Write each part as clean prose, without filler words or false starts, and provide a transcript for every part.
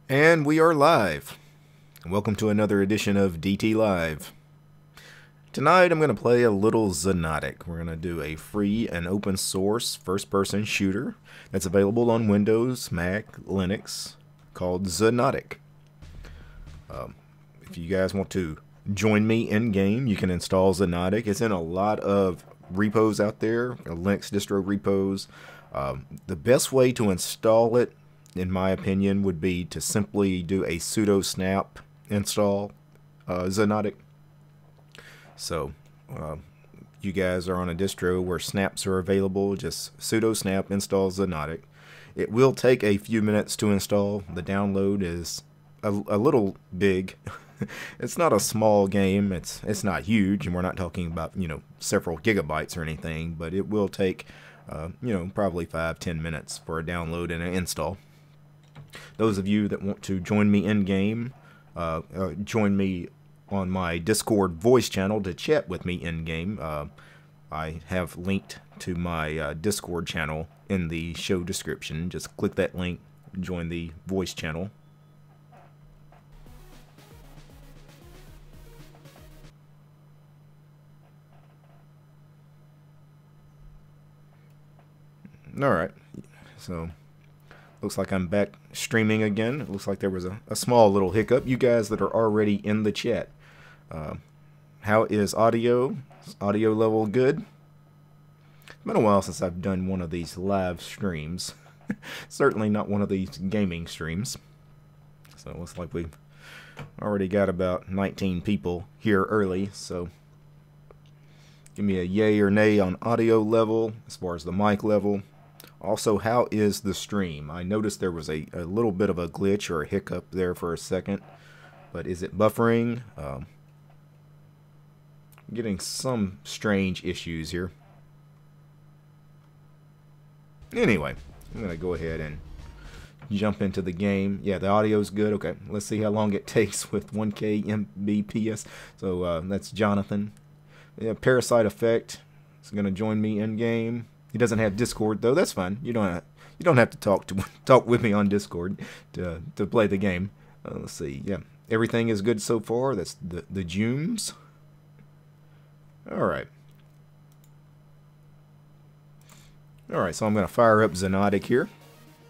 And we are live. Welcome to another edition of DT Live. Tonight I'm going to play a little Xonotic. We're going to do a free and open source first-person shooter that's available on Windows, Mac, Linux, called Xonotic. If you guys want to join me in-game, you can install Xonotic. It's in a lot of repos out there, Linux distro repos. The best way to install it, in my opinion, would be to simply do a sudo snap install Xonotic. So, you guys are on a distro where snaps are available, just sudo snap install Xonotic. It will take a few minutes to install. The download is a little big. It's not a small game. It's not huge, and we're not talking about, several gigabytes or anything, but it will take, probably 5-10 minutes for a download and an install. Those of you that want to join me in-game, join me on my Discord voice channel to chat with me in-game. I have linked to my Discord channel in the show description. Just click that link, join the voice channel. Alright, so looks like I'm back streaming again. It looks like there was a small little hiccup. You guys that are already in the chat, how is audio? Is audio level good? It's been a while since I've done one of these live streams. Certainly not one of these gaming streams. So it looks like we've already got about 19 people here early. So give me a yay or nay on audio level as far as the mic level. Also, how is the stream? I noticed there was a little bit of a glitch or a hiccup there for a second. But is it buffering? Getting some strange issues here. Anyway, I'm going to go ahead and jump into the game. Yeah, the audio's good. Okay, let's see how long it takes with 1K Mbps. So that's Jonathan. Yeah, Parasite Effect is going to join me in game. He doesn't have Discord though. That's fine. You don't have to talk with me on Discord to play the game. Let's see. Yeah, everything is good so far. That's the Junes. All right. All right. So I'm going to fire up Xonotic here.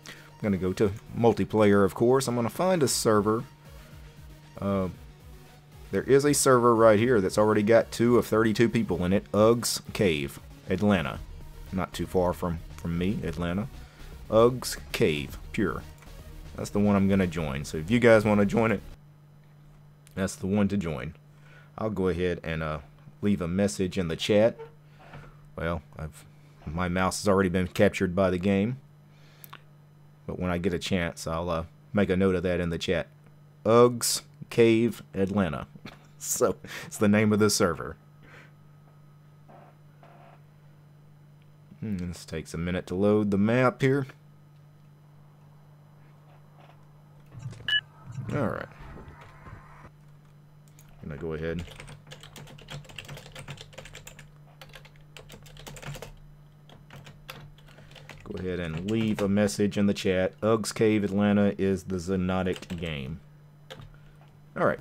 I'm going to go to multiplayer, of course. I'm going to find a server. There is a server right here that's already got 2 of 32 people in it. Uggs Cave, Atlanta. Not too far from me, Atlanta. Uggs Cave, Pure. That's the one I'm going to join. So if you guys want to join it, that's the one to join. I'll go ahead and leave a message in the chat. Well, my mouse has already been captured by the game. But when I get a chance, I'll make a note of that in the chat. Uggs Cave, Atlanta. So it's the name of the server. This takes a minute to load the map here. Alright. I'm going to go ahead. Go ahead and leave a message in the chat. Uggs Cave Atlanta is the Xonotic game. Alright.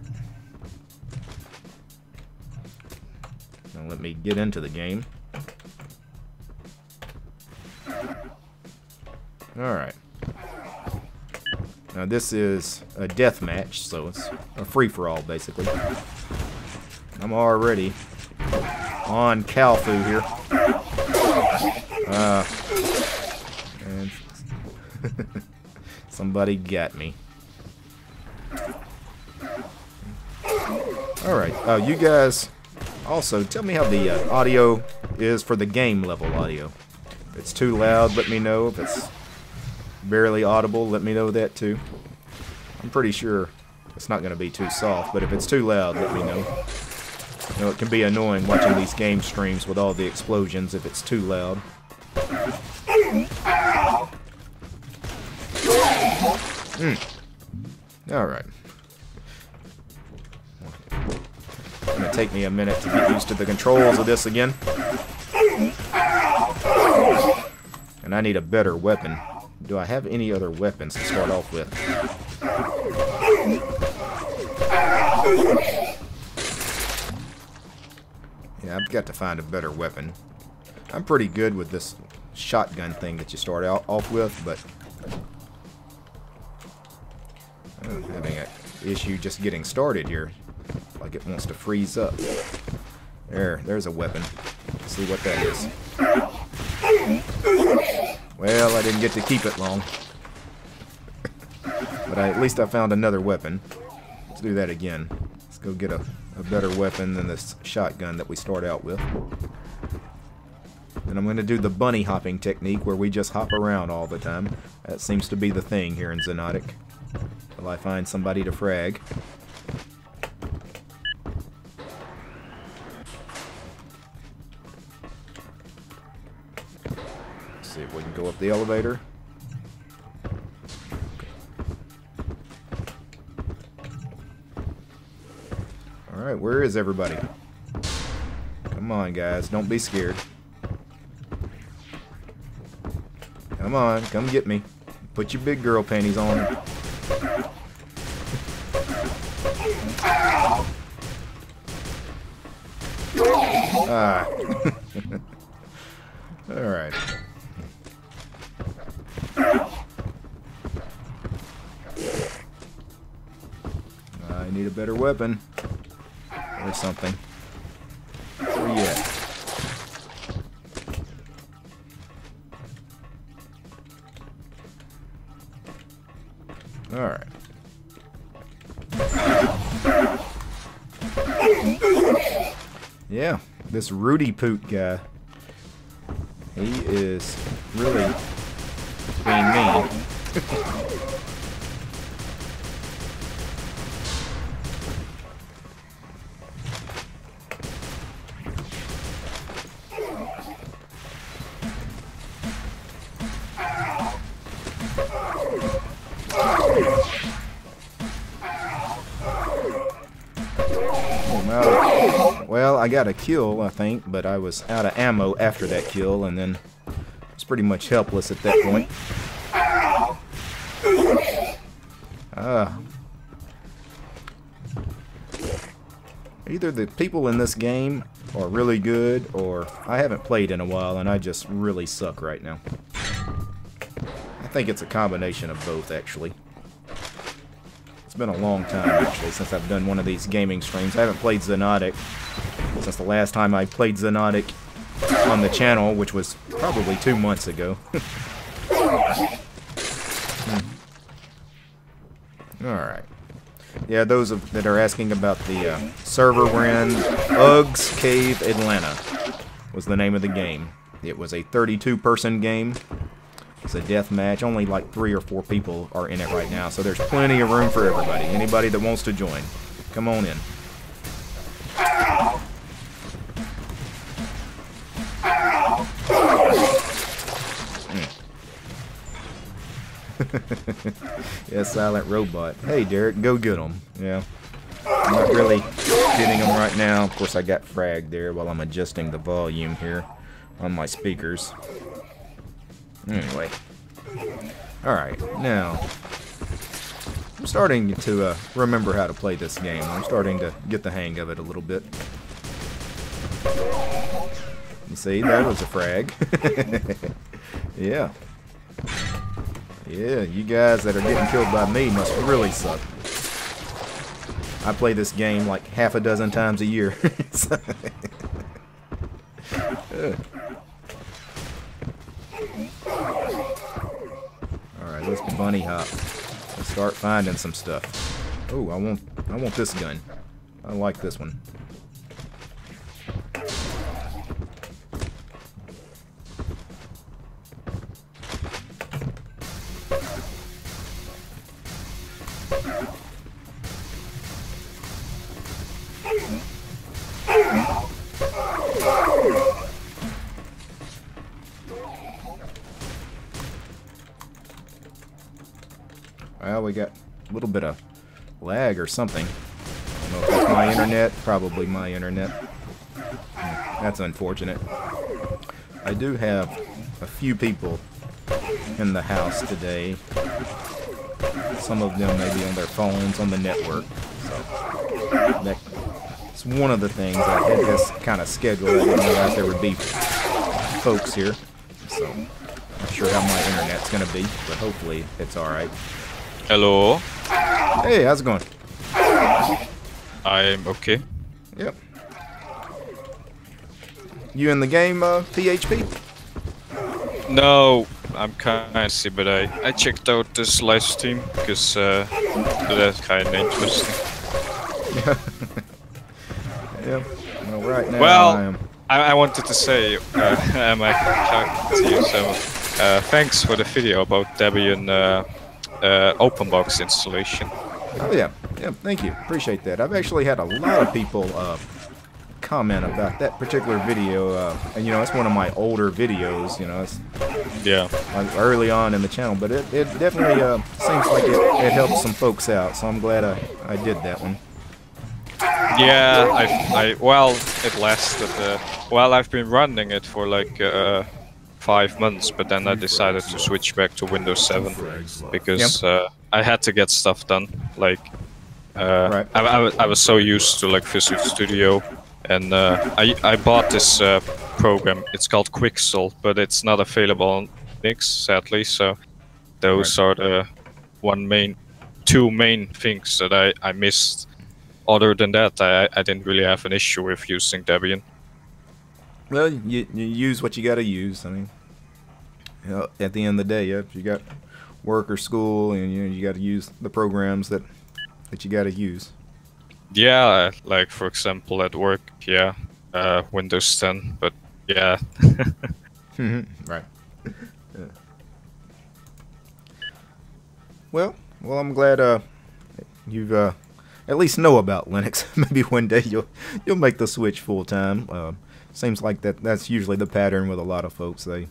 Now let me get into the game. Alright. Now this is a deathmatch, so it's a free-for-all basically. I'm already on cow food here. And somebody got me. Alright, you guys also tell me how the audio is for the game level audio. If it's too loud, let me know. If it's barely audible, let me know that too. I'm pretty sure it's not going to be too soft, but if it's too loud, let me know. You know, it can be annoying watching these game streams with all the explosions if it's too loud. Alright. It's going to take me a minute to get used to the controls of this again. And I need a better weapon. Do I have any other weapons to start off with? Yeah, I've got to find a better weapon. I'm pretty good with this shotgun thing that you start out off with, but I'm having an issue just getting started here. Like it wants to freeze up. There's a weapon. Let's see what that is. Well, I didn't get to keep it long. But at least I found another weapon. Let's do that again. Let's go get a better weapon than this shotgun that we start out with. And I'm going to do the bunny hopping technique where we just hop around all the time. That seems to be the thing here in Xonotic. Till I find somebody to frag. Let's see if we can go up the elevator. Alright, where is everybody? Come on, guys. Don't be scared. Come on, come get me. Put your big girl panties on. Ah. Alright. I need a better weapon. Or something. Where you at? Alright. Yeah, this Rudy Poot guy. He is really being mean. Well, I got a kill, I think, but I was out of ammo after that kill, and then I was pretty much helpless at that point. Either the people in this game are really good, or I haven't played in a while, and I just really suck right now. I think it's a combination of both, actually. It's been a long time, actually, since I've done one of these gaming streams. I haven't played Xonotic since the last time I played Xonotic on the channel, which was probably 2 months ago. Alright. Yeah, those that are asking about the server we're in, Uggs Cave Atlanta was the name of the game. It was a 32-person game. It's a death match. Only like 3 or 4 people are in it right now, so there's plenty of room for everybody. Anybody that wants to join, come on in. Yeah, silent robot. Hey, Derek, go get him. Yeah, I'm not really getting him right now. Of course, I got Frag there while I'm adjusting the volume here on my speakers. Anyway. Alright, now I'm starting to remember how to play this game. I'm starting to get the hang of it a little bit. You see, that was a frag. Yeah. Yeah, you guys that are getting killed by me must really suck. I play this game like half a dozen times a year. Alright, let's bunny hop. Let's start finding some stuff. Oh, I want this gun. I like this one. Well, we got a little bit of lag or something. I don't know if that's my internet. Probably my internet. That's unfortunate. I do have a few people in the house today. some of them may be on their phones on the network. So that's one of the things I had this kind of schedule. I didn't realize there would be folks here. So not sure how my internet's gonna be, but hopefully it's all right. Hello. Hey, how's it going? I'm okay. Yep. You in the game, PHP? No, I'm kinda sick, but I checked out this live stream because that's kinda interesting. Yep. Well, right now Well, I wanted to say, am I talking to you? So, thanks for the video about Debian OpenBox installation. Oh yeah, yeah. Thank you. Appreciate that. I've actually had a lot of people comment about that particular video, and you know, it's one of my older videos. You know, it's early on in the channel, but it definitely seems like it helped some folks out. So I'm glad I did that one. Yeah, well, it lasted. Well, I've been running it for like 5 months, but then I decided to switch back to Windows 7 because I had to get stuff done. Like, I was so used to like Visual Studio, and I bought this program. It's called Quixel, but it's not available on Linux, sadly. So those are the two main things that I missed. Other than that, I didn't really have an issue with using Debian. Well, you use what you got to use. I mean, you know, at the end of the day, if you got work or school, and you got to use the programs that you got to use. Yeah, like for example at work, Windows 10, but yeah. Right. Yeah. Well, I'm glad you've at least know about Linux. Maybe one day you'll make the switch full time. Seems like that's usually the pattern with a lot of folks. They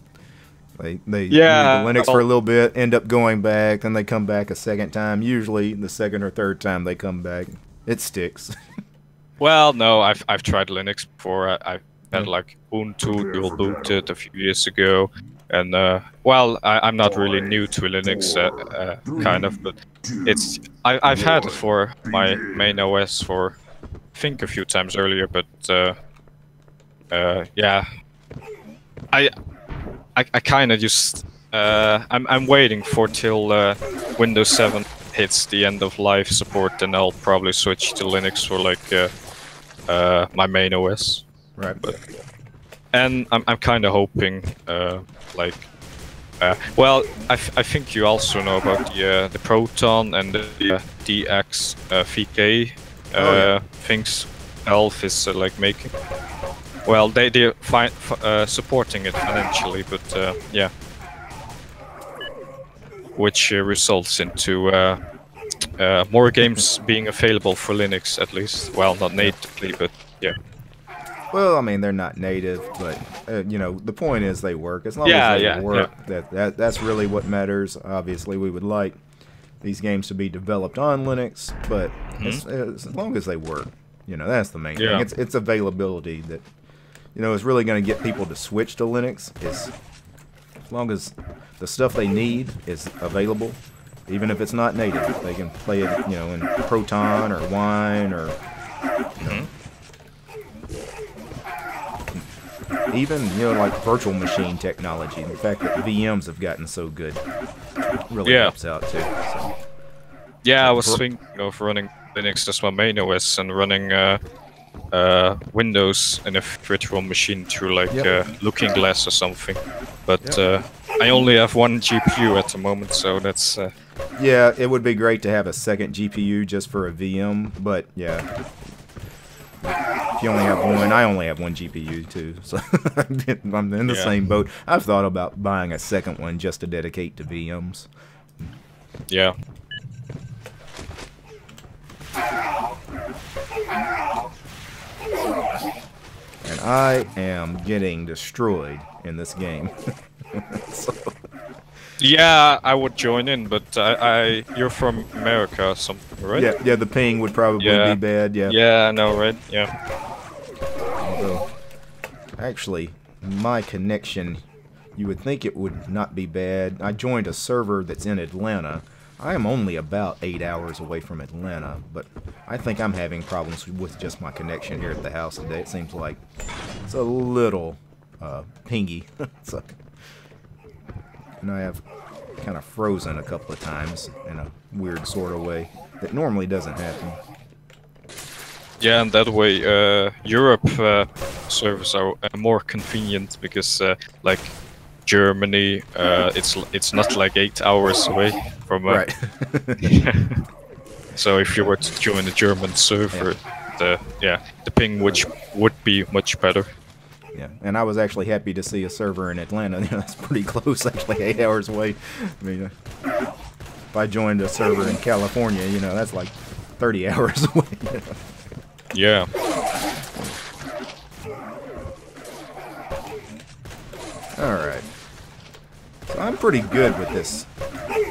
use the Linux for a little bit, end up going back, then they come back a second time. Usually the second or third time they come back, it sticks. Well, no, I've tried Linux before. I had like Ubuntu dual booted a few years ago, and well, I'm not really new to Linux, kind of, but I've had it for my main OS for I think a few times earlier, but yeah, I kind of just I'm waiting for till Windows 7 hits the end of life support, and I'll probably switch to Linux for like my main OS. Right. And I'm kind of hoping like well, I think you also know about the Proton and the DXVK things Valve is like making. Well, they're supporting it financially, but yeah, which results into more games being available for Linux, at least. Well, not natively, but yeah. Well, I mean, they're not native, but you know, the point is they work. As long as they work, that's really what matters. Obviously, we would like these games to be developed on Linux, but as long as they work, you know, that's the main thing. It's availability that, you know, is really going to get people to switch to Linux. Is as long as the stuff they need is available, even if it's not native, they can play it, you know, in Proton or Wine or, you know, even, you know, like virtual machine technology. The fact that VMs have gotten so good really helps out too. So. Yeah, I was thinking of running Linux as my main OS and running Windows in a virtual machine through like Looking Glass or something. But I only have one GPU at the moment, so that's... Yeah, it would be great to have a second GPU just for a VM, but yeah. If you only have one, I only have one GPU too, so I'm in the same boat. I've thought about buying a second one just to dedicate to VMs. Yeah. And I am getting destroyed in this game. So. Yeah, I would join in, but you're from America or something, right? Yeah, the ping would probably be bad, Yeah, I know, right? Yeah. Although, actually, my connection, you would think it would not be bad. I joined a server that's in Atlanta. I am only about 8 hours away from Atlanta, but I think I'm having problems with just my connection here at the house today. It seems like it's a little pingy. So, and I have kind of frozen a couple of times in a weird sort of way that normally doesn't happen. Yeah, and that way Europe servers are more convenient because like Germany, it's not like 8 hours away from Right. So if you were to join a German server, the ping would be much better. Yeah, and I was actually happy to see a server in Atlanta. That's pretty close, actually, 8 hours away. I mean, if I joined a server in California, that's like 30 hours away. Yeah. Alright. So I'm pretty good with this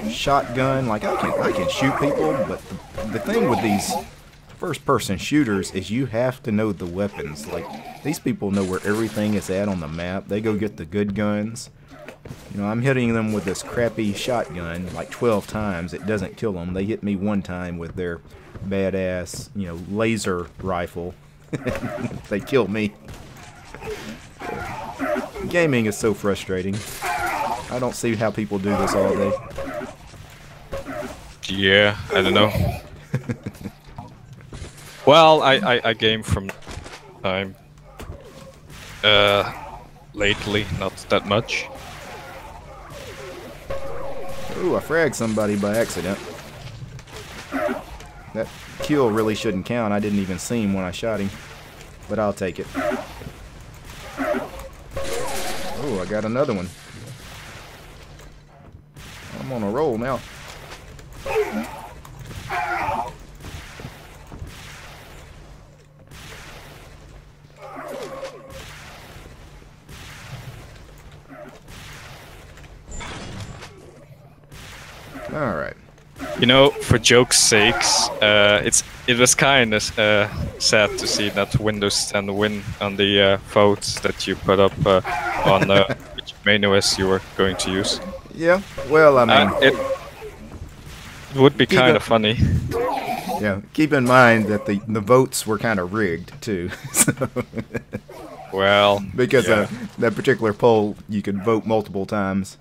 shotgun. Like, I can shoot people, but the thing with these first-person shooters is you have to know the weapons. Like, these people know where everything is at on the map. They go get the good guns. I'm hitting them with this crappy shotgun like 12 times. It doesn't kill them. They hit me one time with their badass, laser rifle. They kill me. Gaming is so frustrating. I don't see how people do this all day. Yeah, I don't know. Well, I game from time. Lately, not that much. Ooh, I fragged somebody by accident. That kill really shouldn't count. I didn't even see him when I shot him. But I'll take it. Oh, I got another one. I'm on a roll now. All right. For joke's sakes, it was kind of sad to see that Windows 10 win on the votes that you put up on which main OS you were going to use. Yeah, well, I mean... it would be kind of funny. Yeah, keep in mind that the votes were kind of rigged, too. Well... Because yeah. that particular poll, you could vote multiple times.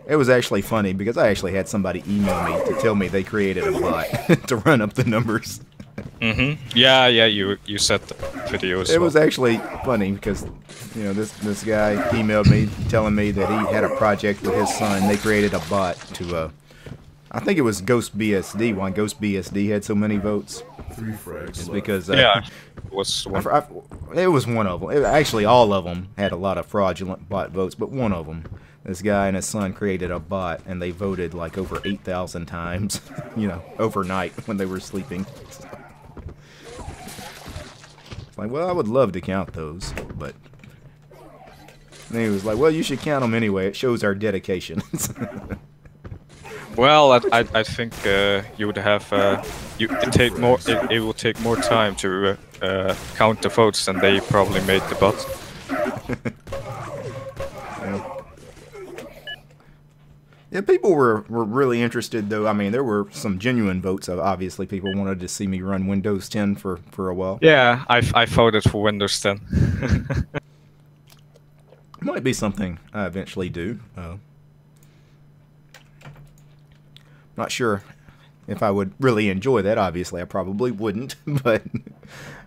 It was actually funny because I actually had somebody email me to tell me they created a bot to run up the numbers. Yeah, you said the video as well. It was actually funny because, this guy emailed me telling me that he had a project with his son. They created a bot to, I think it was Ghost BSD. Why Ghost BSD had so many votes? 3 frags. It's because yeah, it was one. It was one of them. Actually, all of them had a lot of fraudulent bot votes, but one of them. This guy and his son created a bot, and they voted like over 8,000 times, overnight when they were sleeping. It's like, well, I would love to count those, but... And he was like, well, you should count them anyway. It shows our dedication. Well, I think you would have it will take more time to count the votes than they probably made the bot. Yeah, people were really interested, though. I mean, there were some genuine votes. Obviously, people wanted to see me run Windows 10 for a while. Yeah, I voted for Windows 10. Might be something I eventually do. Not sure if I would really enjoy that. Obviously, I probably wouldn't, but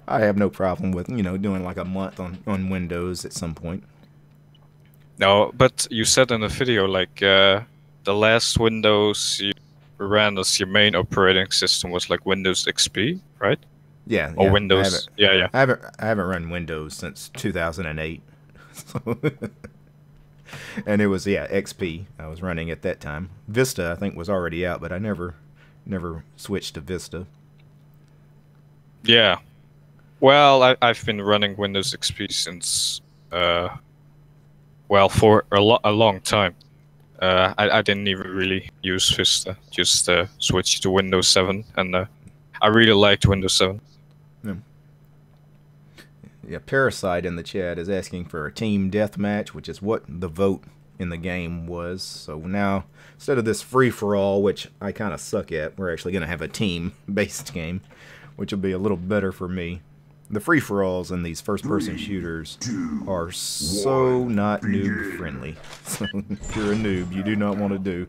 I have no problem with, doing like a month on Windows at some point. No, but you said in the video, like, the last Windows you ran as your main operating system was like Windows XP, right? Yeah. Or Windows. Yeah. I haven't run Windows since 2008. So and it was XP I was running at that time. Vista I think was already out, but I never switched to Vista. Yeah. Well, I've been running Windows XP since for a long time. I didn't even really use Vista, just switched to Windows 7, and I really liked Windows 7. Yeah, Parasite in the chat is asking for a team deathmatch, which is what the vote in the game was. So now, instead of this free-for-all, which I kind of suck at, we're actually going to have a team-based game, which will be a little better for me. The free-for-alls in these first-person shooters are so not noob-friendly. So if you're a noob, you do not want to do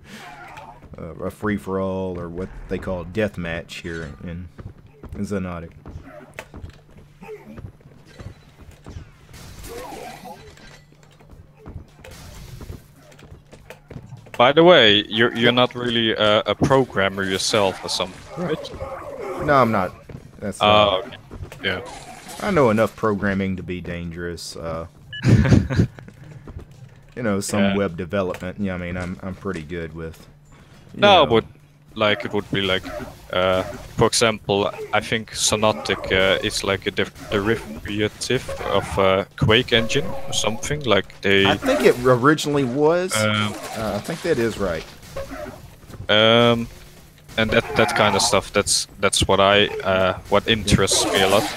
a free-for-all or what they call deathmatch here in Xonotic. By the way, you're not really a programmer yourself or something, right? No, I'm not. That's okay. Yeah. I know enough programming to be dangerous. You know, some web development. Yeah, I mean, I'm pretty good with. No, but like it would be like, for example, I think Xonotic is like a derivative of Quake engine or something. Like they. I think it originally was. I think that is right. And that kind of stuff. That's what what interests me a lot.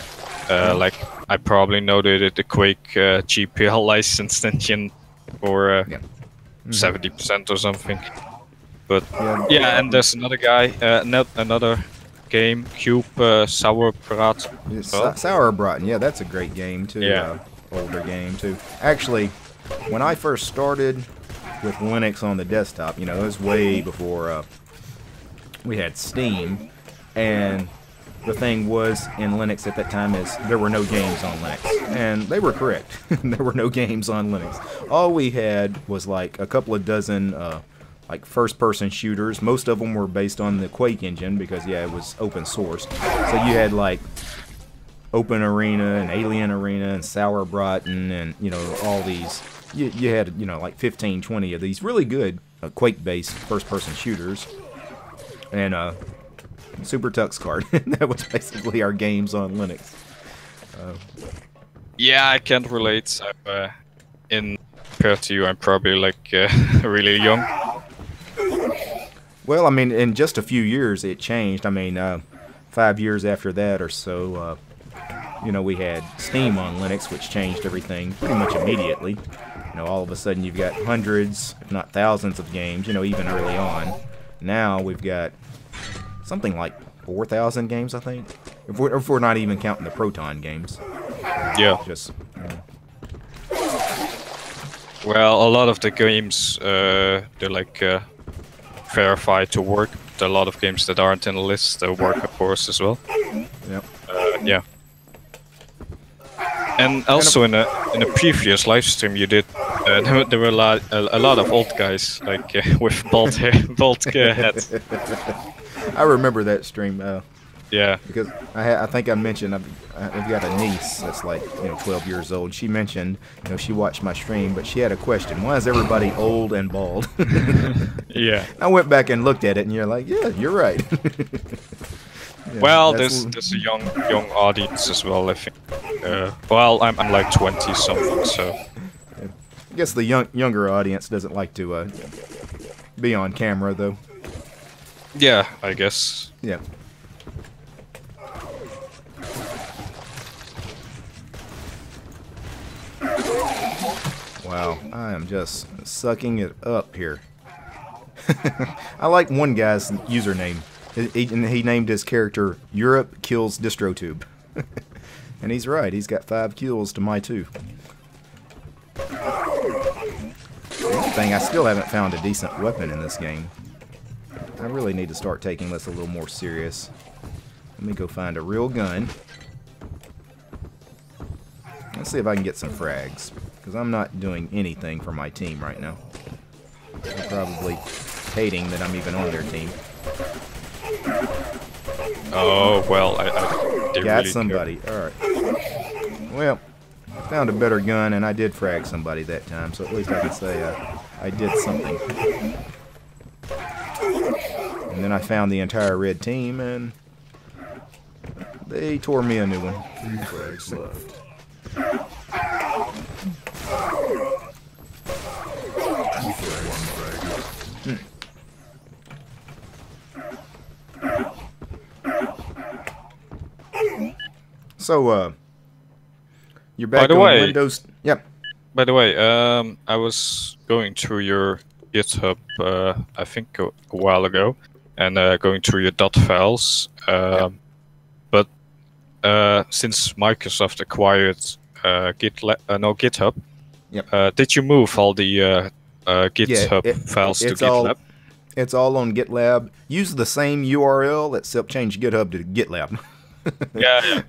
Like I probably know the Quake GPL licensed engine for 70% or something. But yeah, and there's another guy, another game, Cube Sauerbraten. Sauerbraten, yeah, that's a great game too. Yeah, older game too. Actually, when I first started with Linux on the desktop, you know, it was way before we had Steam, and the thing was in Linux at that time is there were no games on Linux, and they were correct. There were no games on Linux. All we had was like a couple of dozen like first-person shooters. Most of them were based on the Quake engine because, yeah, it was open source. So you had like Open Arena and Alien Arena and Sauerbraten and, you know, all these. You had, you know, like 15, 20 of these really good Quake-based first-person shooters. And Super Tux Card. That was basically our games on Linux. Yeah, I can't relate. Compared to you, I'm probably like really young. Well, I mean, in just a few years it changed. I mean, 5 years after that or so, you know, we had Steam on Linux, which changed everything pretty much immediately. You know, all of a sudden you've got hundreds, if not thousands of games, you know, even early on. Now we've got something like 4,000 games, I think. If we're not even counting the Proton games. Yeah. Just. Well, a lot of the games, they're like verified to work. There are a lot of games that aren't in the list that work, of course, as well. Yep. Yeah. And also in a previous live stream you did, there were a lot of old guys like with bald heads. I remember that stream. Yeah. Because I think I mentioned I've got a niece that's like, you know, 12 years old. She mentioned, you know, she watched my stream, but she had a question. Why is everybody old and bald? Yeah. I went back and looked at it, and you're like, yeah, you're right. Yeah, well, there's a young audience as well, I think. Well, I'm like 20 something, so. I guess the younger audience doesn't like to be on camera, though. Yeah, I guess. Yeah. Wow, I am just sucking it up here. I like one guy's username. He named his character Europe Kills DistroTube. And he's right, he's got 5 kills to my 2. One thing, I still haven't found a decent weapon in this game. I really need to start taking this a little more serious. Let me go find a real gun. Let's see if I can get some frags, because I'm not doing anything for my team right now. They're probably hating that I'm even on their team. Oh, well, I got really somebody. Alright. Well, I found a better gun, and I did frag somebody that time, so at least I can say I did something. And then I found the entire red team, and they tore me a new one. 3 frags left. So, you're back on Windows. Yep. By the way, I was going through your GitHub, I think a while ago, and going through your dot files. But since Microsoft acquired GitHub, Yep. did you move all the GitHub files to GitLab? It's all on GitLab. Use the same URL except change GitHub to GitLab. Yeah.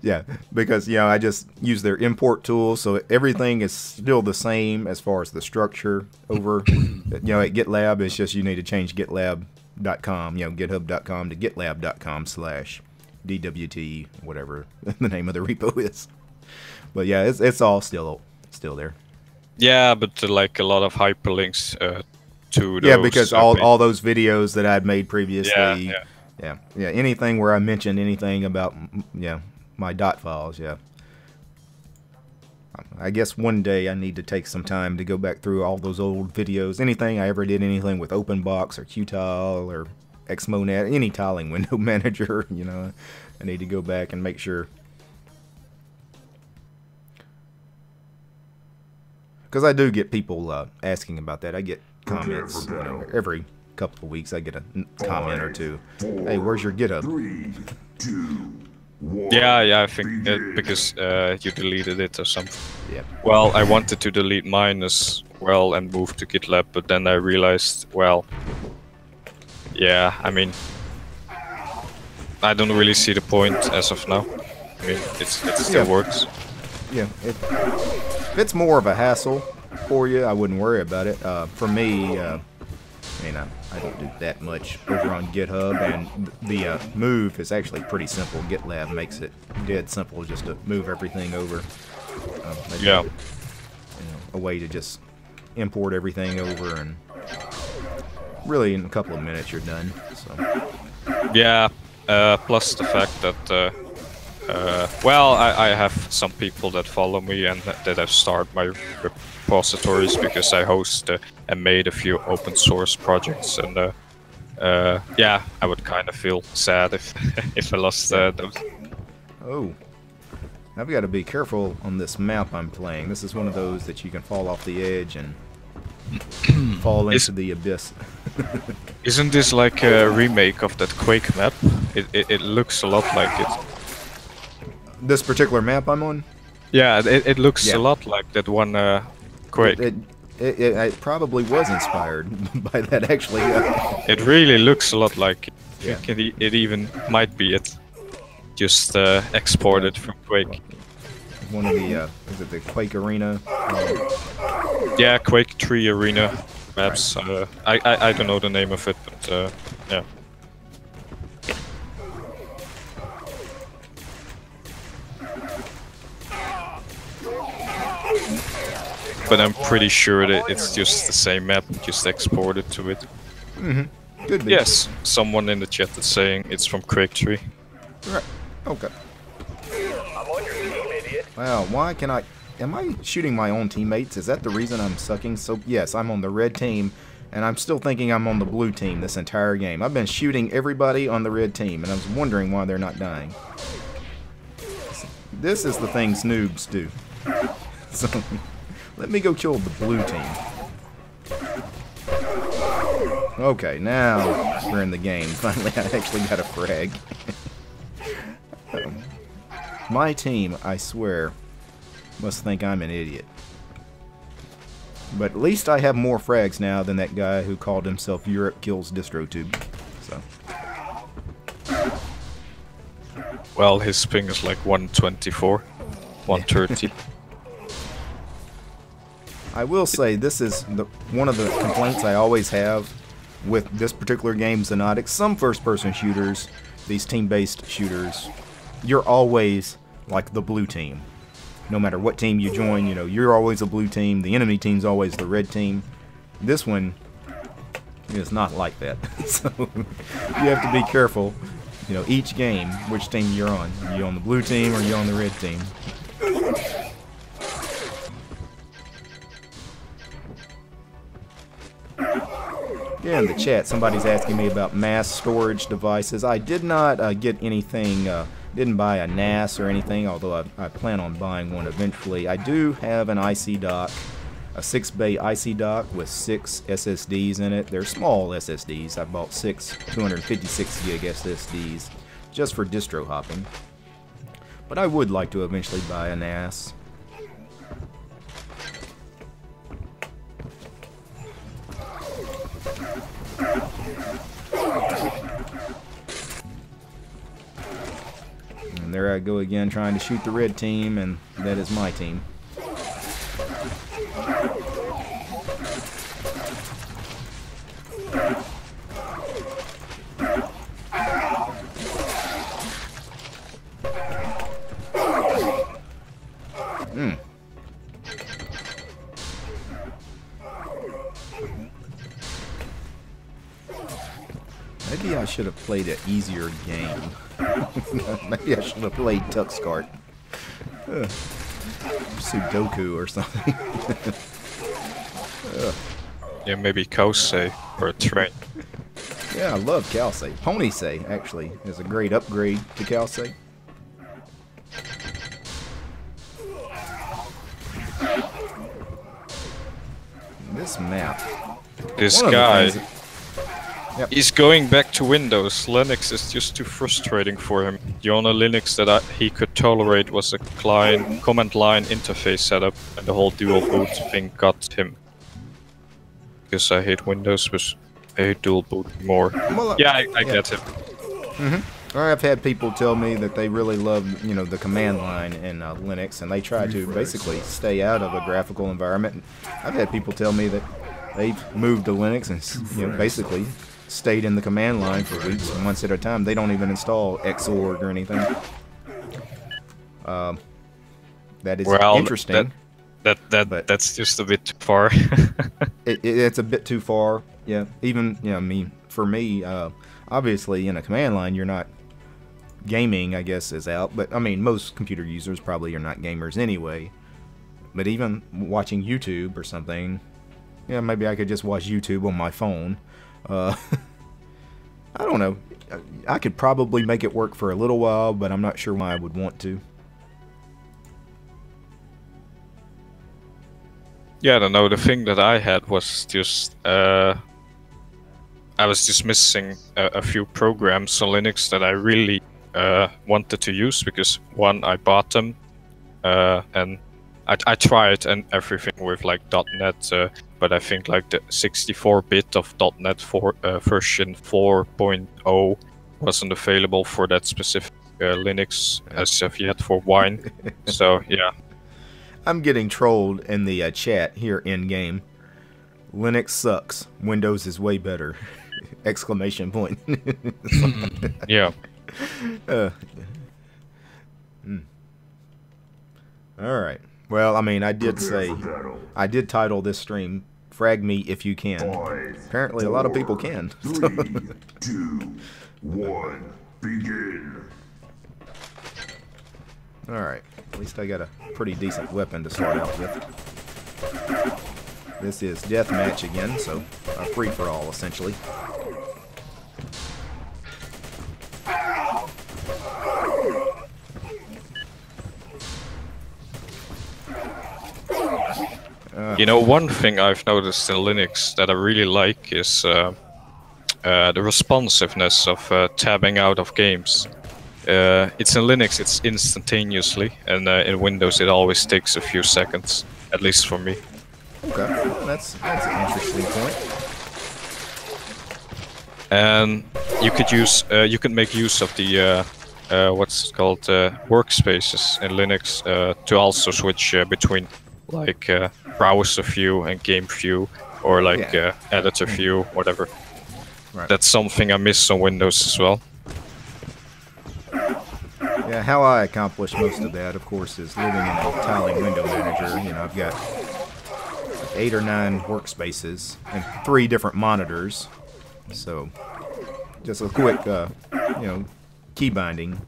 Yeah, because I just use their import tool, so everything is still the same as far as the structure over. At GitLab, it's just you need to change GitLab.com, GitHub.com to GitLab.com/DWT, whatever the name of the repo is. But yeah, it's all still there. Yeah, but like a lot of hyperlinks to those. Yeah, because all those videos that I'd made previously. Yeah. Anything where I mentioned anything about my dot files. Yeah. I guess one day I need to take some time to go back through all those old videos. Anything I ever did, anything with OpenBox or Qtile or Xmonad, any tiling window manager. I need to go back and make sure. Because I do get people asking about that. I get comments every couple of weeks. I get a comment or two. Hey, where's your GitHub? 3, 2, 1. Yeah, I think because you deleted it or something. Yeah. Well, I wanted to delete mine as well and move to GitLab, but then I realized, well, yeah, I mean, I don't really see the point as of now. I mean, it still works. Yeah, if it's more of a hassle for you, I wouldn't worry about it. For me, I don't do that much over on GitHub, and the move is actually pretty simple. GitLab makes it dead simple just to move everything over. Yeah. A way to just import everything over, and really in a couple of minutes you're done. So. Yeah, plus the fact that, well, I have some people that follow me and that have started my repositories because I host and made a few open source projects, and yeah, I would kind of feel sad if I lost those. Oh, I've got to be careful on this map I'm playing. This is one of those that you can fall off the edge and fall into the abyss. Isn't this like a remake of that Quake map? It looks a lot like it. This particular map I'm on? Yeah, it looks a lot like that one Quake. It probably was inspired by that, actually. It really looks a lot like it. Yeah. It even might be it. Just exported from Quake. One of the, is it the Quake Arena? Yeah, Quake 3 Arena maps. Right. I don't know the name of it, but yeah. But I'm pretty sure that it's just the same map, just exported to it. Mm-hmm. Could be. Yes, someone in the chat is saying it's from Quake 3. Right. Okay. I'm on your team, idiot. Wow, why can I... Am I shooting my own teammates? Is that the reason I'm sucking so... Yes, I'm on the red team, and I'm still thinking I'm on the blue team this entire game. I've been shooting everybody on the red team, and I was wondering why they're not dying. This is the things noobs do. So, let me go kill the blue team. Okay, now we're in the game. Finally, I actually got a frag. My team, I swear, must think I'm an idiot. But at least I have more frags now than that guy who called himself Europe Kills DistroTube. So. Well, his ping is like 124, 130. I will say this is one of the complaints I always have with this particular game, Xonotic. Some first-person shooters, these team-based shooters, you're always like the blue team. No matter what team you join, you know, you're always a blue team. The enemy team's always the red team. This one is not like that. So you have to be careful, you know, each game, which team you're on. Are you on the blue team or are you on the red team? Yeah, in the chat, somebody's asking me about mass storage devices. I did not get anything, didn't buy a NAS or anything, although I plan on buying one eventually. I do have an IC dock, a 6-bay IC dock with 6 SSDs in it. They're small SSDs. I bought 6 256 gig SSDs just for distro hopping. But I would like to eventually buy a NAS. And there I go again trying to shoot the red team, and that is my team. Maybe I should have played an easier game. Maybe I should have played Tuxkart. Sudoku or something. Yeah, maybe Kosei or a train. Yeah, I love Calcei. Ponysei, actually, is a great upgrade to Calcei. This map. This guy, he's going back to Windows. Linux is just too frustrating for him. The only Linux that he could tolerate was a client command line interface setup, and the whole dual boot thing got him. Because I hate Windows, but I hate dual boot more. Well, yeah, I get him. I've had people tell me that they really love, you know, the command line in Linux, and they try to basically stay out of a graphical environment. I've had people tell me that they've moved to Linux and, you know, basically stayed in the command line for weeks, months at a time. They don't even install Xorg or anything. That is interesting. That's just a bit too far. It's a bit too far. Yeah. Even, you know, I mean, for me, obviously in a command line, you're not gaming, I guess, is out. But I mean, most computer users probably are not gamers anyway. But even watching YouTube or something, yeah, maybe I could just watch YouTube on my phone. I don't know. I could probably make it work for a little while, but I'm not sure why I would want to. Yeah, I don't know. The thing that I had was just I was just missing a few programs on Linux that I really wanted to use, because one, I bought them, and I tried and everything with like .NET, but I think like the 64-bit of .NET version 4.0 wasn't available for that specific Linux as of yet for Wine. So yeah. I'm getting trolled in the chat here in game. Linux sucks. Windows is way better. Exclamation point. Yeah. Alright. Well, I mean, I did title this stream Frag Me If You Can. Apparently a lot of people can. 3, 2, 1, begin. Alright. At least I got a pretty decent weapon to start out with. This is deathmatch again, so a free-for-all, essentially. You know, one thing I've noticed in Linux that I really like is the responsiveness of tabbing out of games. It's in Linux, it's instantaneously, and in Windows it always takes a few seconds, at least for me. Okay, well, that's an interesting point. And you could use, you can make use of the what's called workspaces in Linux to also switch between like browser view and game view, or like editor view, whatever. Right. That's something I miss on Windows as well. Yeah, how I accomplish most of that, of course, is living in a tiling window manager. You know, I've got 8 or 9 workspaces and 3 different monitors. So, just a quick, you know, key binding,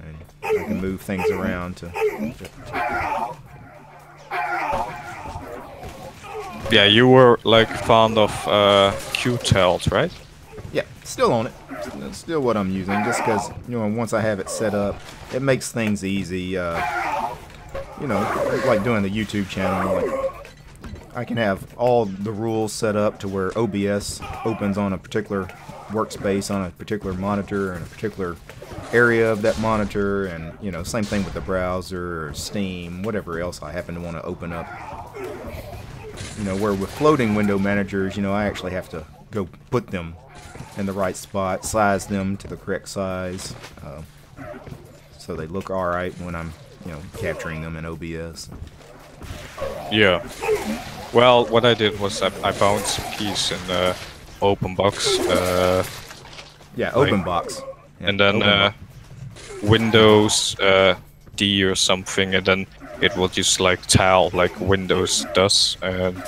and I can move things around to Yeah, you were like fond of Qtelt, right? Yeah, still on it. Still what I'm using, just because, you know, once I have it set up, it makes things easy. You know, like doing the YouTube channel, like, I can have all the rules set up to where OBS opens on a particular workspace, on a particular monitor, and a particular area of that monitor, and, you know, same thing with the browser, or Steam, whatever else I happen to want to open up. You know, where with floating window managers, you know, I actually have to go put them in the right spot, size them to the correct size, so they look alright when I'm, you know, capturing them in OBS. Yeah. Well, what I did was I found some keys in OpenBox. Yeah, OpenBox. Yeah, and then OpenBox. Windows D or something, and then it will just like tell like Windows does. And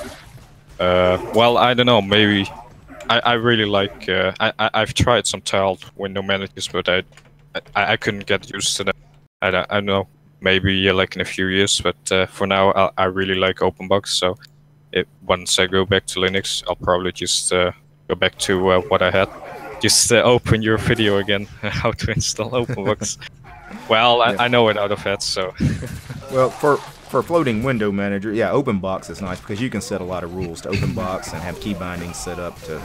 well, I don't know. Maybe I really like. I've tried some tiled window managers, but I couldn't get used to them. I don't know. Maybe like in a few years, but for now I really like OpenBox. So once I go back to Linux, I'll probably just go back to what I had. Just open your video again, how to install OpenBox. Well, Yeah. I know it out of head, so. Well, for floating window manager, yeah, OpenBox is nice because you can set a lot of rules to OpenBox and have key bindings set up to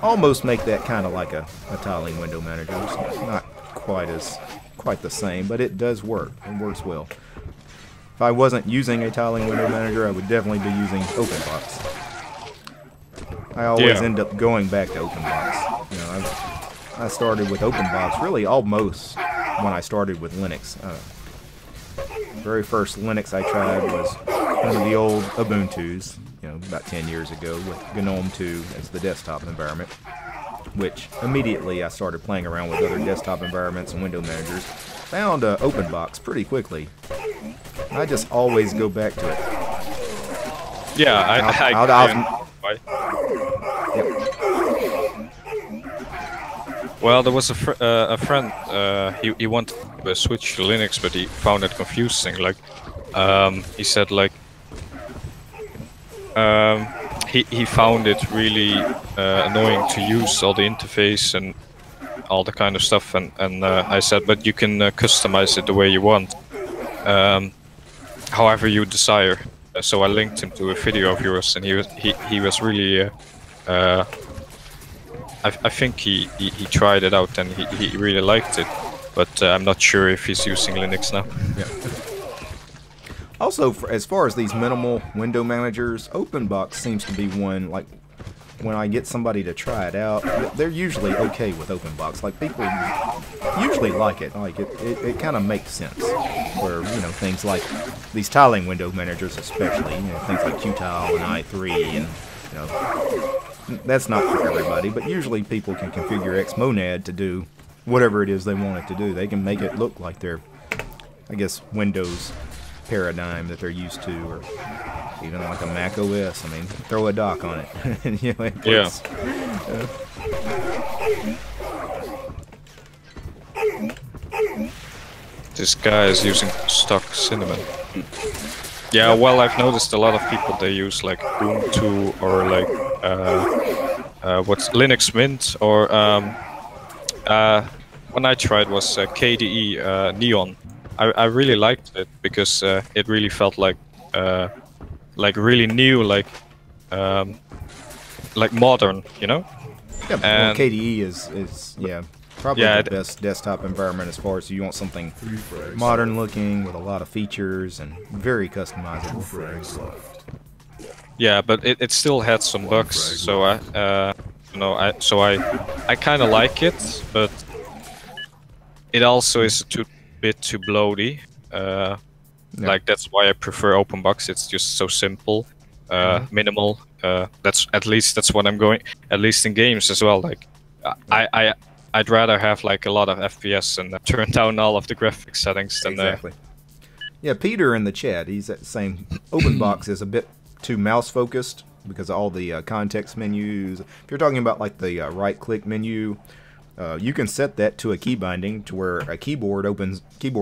almost make that kind of like a tiling window manager. It's not quite the same, but it does work. It works well. If I wasn't using a tiling window manager, I would definitely be using OpenBox. I always end up going back to OpenBox. You know, I started with OpenBox really almost when I started with Linux. Very first Linux I tried was one of the old Ubuntu's, you know, about 10 years ago with GNOME 2 as the desktop environment, which immediately I started playing around with other desktop environments and window managers. Found OpenBox pretty quickly. I just always go back to it. Yeah, Well, there was a friend. He wanted to switch to Linux, but he found it confusing. Like, he said, like, he found it really annoying to use all the interface and all the kind of stuff. And I said, but you can customize it the way you want, however you desire. So I linked him to a video of yours, and he was really. I think he tried it out and he really liked it, but I'm not sure if he's using Linux now. Yeah. Also, as far as these minimal window managers, OpenBox seems to be one, like, when I get somebody to try it out, they're usually okay with OpenBox. Like, people usually like it. Like, it kind of makes sense. Where, you know, things like these tiling window managers especially, you know, things like Qtile and i3 and, you know, that's not for everybody, but usually people can configure Xmonad to do whatever it is they want it to do. They can make it look like their, I guess, Windows paradigm that they're used to, or even like a Mac OS. I mean, throw a dock on it. And, you know, it works. This guy is using stock cinnamon. Yeah, well, I've noticed a lot of people, they use like Ubuntu or like what's Linux Mint, or one I tried was KDE Neon. I really liked it because it really felt like really new, like modern, you know. Yeah, well, KDE is yeah, probably the best desktop environment as far as you want something modern looking with a lot of features and very customizable. Yeah, but it still had some bugs, so I kind of like it, but it also is a bit too bloaty. Like, that's why I prefer OpenBox. It's just so simple, minimal. That's what I'm going. At least in games as well. Like, I'd rather have like a lot of FPS and turn down all of the graphics settings than exactly. Yeah, Peter in the chat, he's saying OpenBox is a bit too mouse focused because of all the context menus. If you're talking about like the right-click menu, you can set that to a key binding to where a keyboard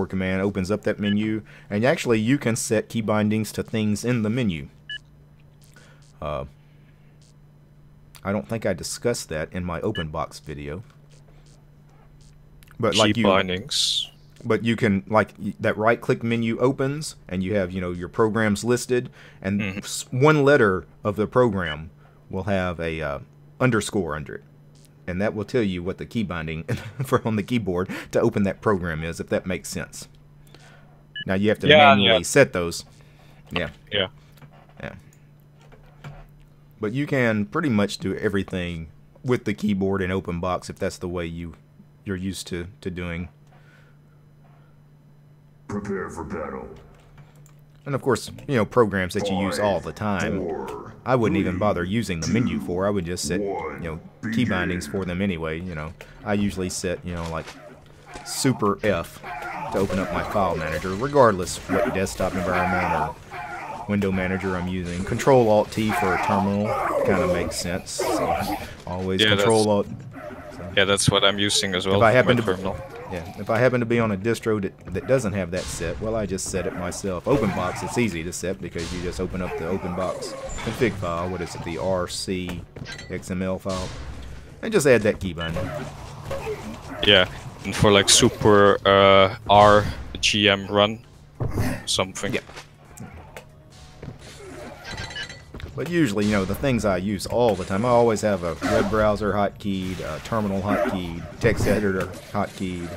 command opens up that menu, and actually you can set key bindings to things in the menu. I don't think I discussed that in my OpenBox video. But Key like bindings. But you can, like, that right-click menu opens, and you have, you know, your programs listed, and one letter of the program will have a underscore under it. And that will tell you what the key binding for on the keyboard to open that program is, if that makes sense. Now you have to manually set those. Yeah. Yeah. Yeah. But you can pretty much do everything with the keyboard in OpenBox if that's the way you're used to doing. Prepare for battle. And of course, you know, programs that you use all the time, I wouldn't even bother using the menu for. I would just set, you know, key bindings for them anyway. You know, I usually set, you know, like Super F to open up my file manager, regardless what desktop environment or window manager I'm using. Control Alt T for a terminal kind of makes sense. So always Control Alt. So Yeah, that's what I'm using as well. If I happen my to terminal. if I happen to be on a distro that doesn't have that set, well, I just set it myself. OpenBox, it's easy to set because you just open up the OpenBox config file. What is it? The RC XML file, and just add that key binding. Yeah, and for like super RGM run something. Yeah. But usually, you know, the things I use all the time, I always have a web browser hotkeyed, a terminal hotkeyed, text editor hotkeyed.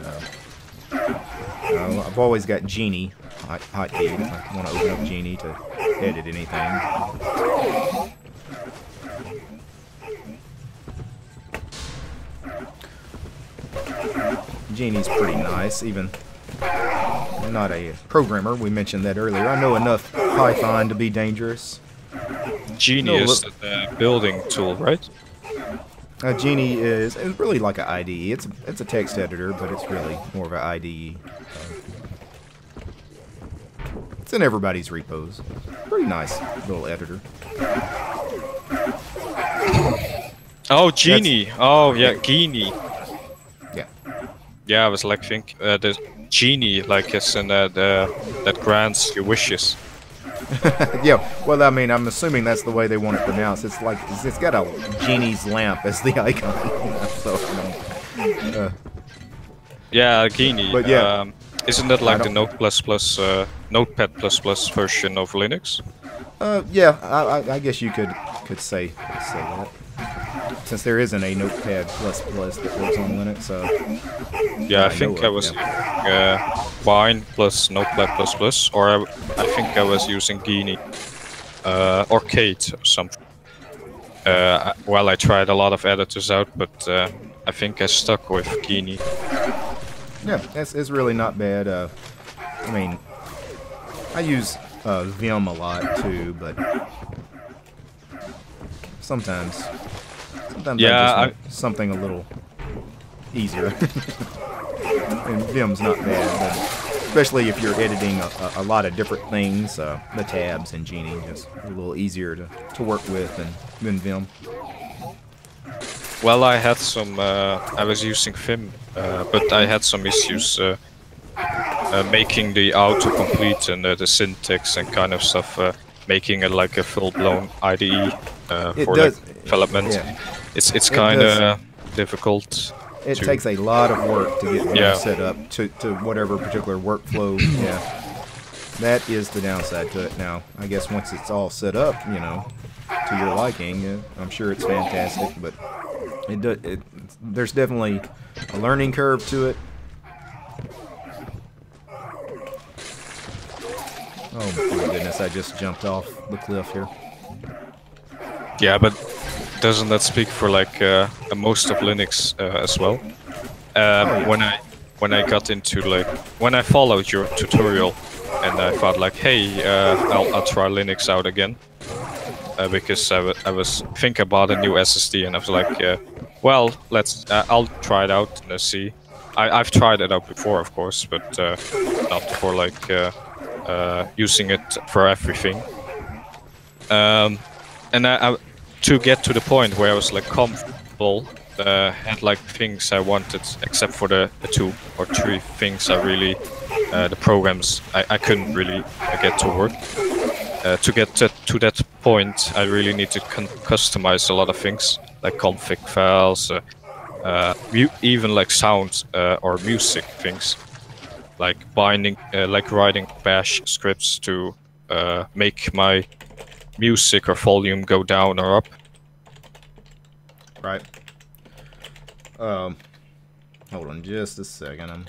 I've always got Genie hotkeyed. I want to open up Genie to edit anything. Genie's pretty nice, even I'm not a programmer. We mentioned that earlier. I know enough Python to be dangerous. Genie is the building tool, right? Genie is really like an IDE. It's a text editor, but it's really more of an IDE. It's in everybody's repos. Pretty nice little editor. Oh, Genie. Oh, yeah, Genie. Yeah. Yeah, I was like thinking the Genie, like it's in that grants your wishes. Yeah, well, I mean, I'm assuming that's the way they want it pronounced. It's like it's got a genie's lamp as the icon. So, yeah, Genie. But yeah, isn't that like the Notepad++ version of Linux? Yeah, I guess you could say that. Since there isn't a Notepad++ that works on Linux, so yeah, I think I was Wine plus Notepad++, or I think I was using Genie or Kate or something. Well, I tried a lot of editors out, but I think I stuck with Genie. Yeah, it's really not bad. I mean, I use Vim a lot too, but sometimes I just want something a little easier. And Vim's not bad, but especially if you're editing a lot of different things, the tabs in Genie just a little easier to work with than Vim. Well, I had some. I was using Vim, but I had some issues making the autocomplete and the syntax and kind of stuff, making it like a full-blown IDE for development. Yeah. It's kind of difficult. It takes a lot of work to get Vim set up to whatever particular workflow. Yeah, that is the downside to it. Now, I guess once it's all set up, you know, to your liking, I'm sure it's fantastic. But there's definitely a learning curve to it. Oh my goodness! I just jumped off the cliff here. Yeah, but doesn't that speak for like most of Linux as well? When I got into when I followed your tutorial, and I thought like, hey, I'll try Linux out again, because I was thinking about a new SSD, and I was like, well, I'll try it out and see. I've tried it out before, of course, but not for like using it for everything. And I to get to the point where I was like comfortable, had like things I wanted, except for the 2 or 3 things I really, the programs I couldn't really get to work. to get to that point, I really need to customize a lot of things, like config files, even like sound or music things, like binding, like writing bash scripts to make my music or volume go down or up. Right. Hold on just a second. I'm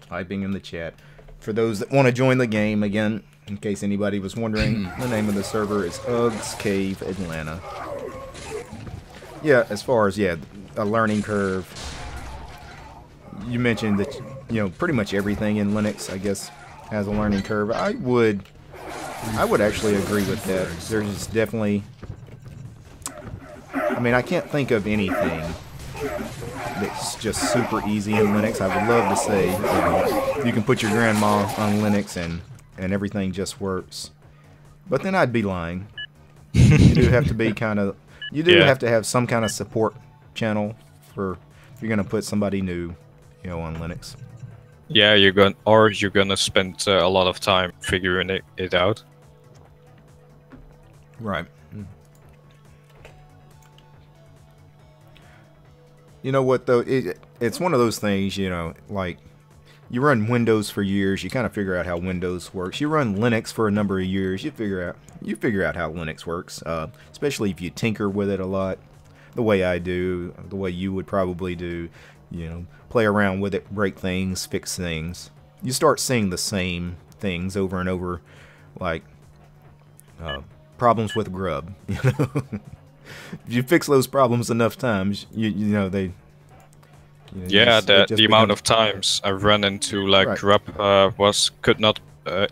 typing in the chat. For those that want to join the game, again, in case anybody was wondering, the name of the server is Uggs Cave Atlanta. Yeah, as far as, yeah, a learning curve, you mentioned that, you know, pretty much everything in Linux, I guess, has a learning curve. I would actually agree with that. There's definitely, I mean, I can't think of anything that's just super easy in Linux. I would love to say, you know, you can put your grandma on Linux and everything just works. But then I'd be lying. You do have to be kind of, you do have to have some kind of support channel for if you're going to put somebody new, you know, on Linux. Yeah, you're gonna spend a lot of time figuring it out. Right. You know what, though? It's one of those things, you know, like, you run Windows for years, you kind of figure out how Windows works. You run Linux for a number of years, you figure out how Linux works, especially if you tinker with it a lot, the way I do, the way you would probably do, you know, play around with it, break things, fix things. You start seeing the same things over and over, like problems with grub, you know. If you fix those problems enough times, you know they. You know, yeah, the amount of becomes... times I've run into like grub could not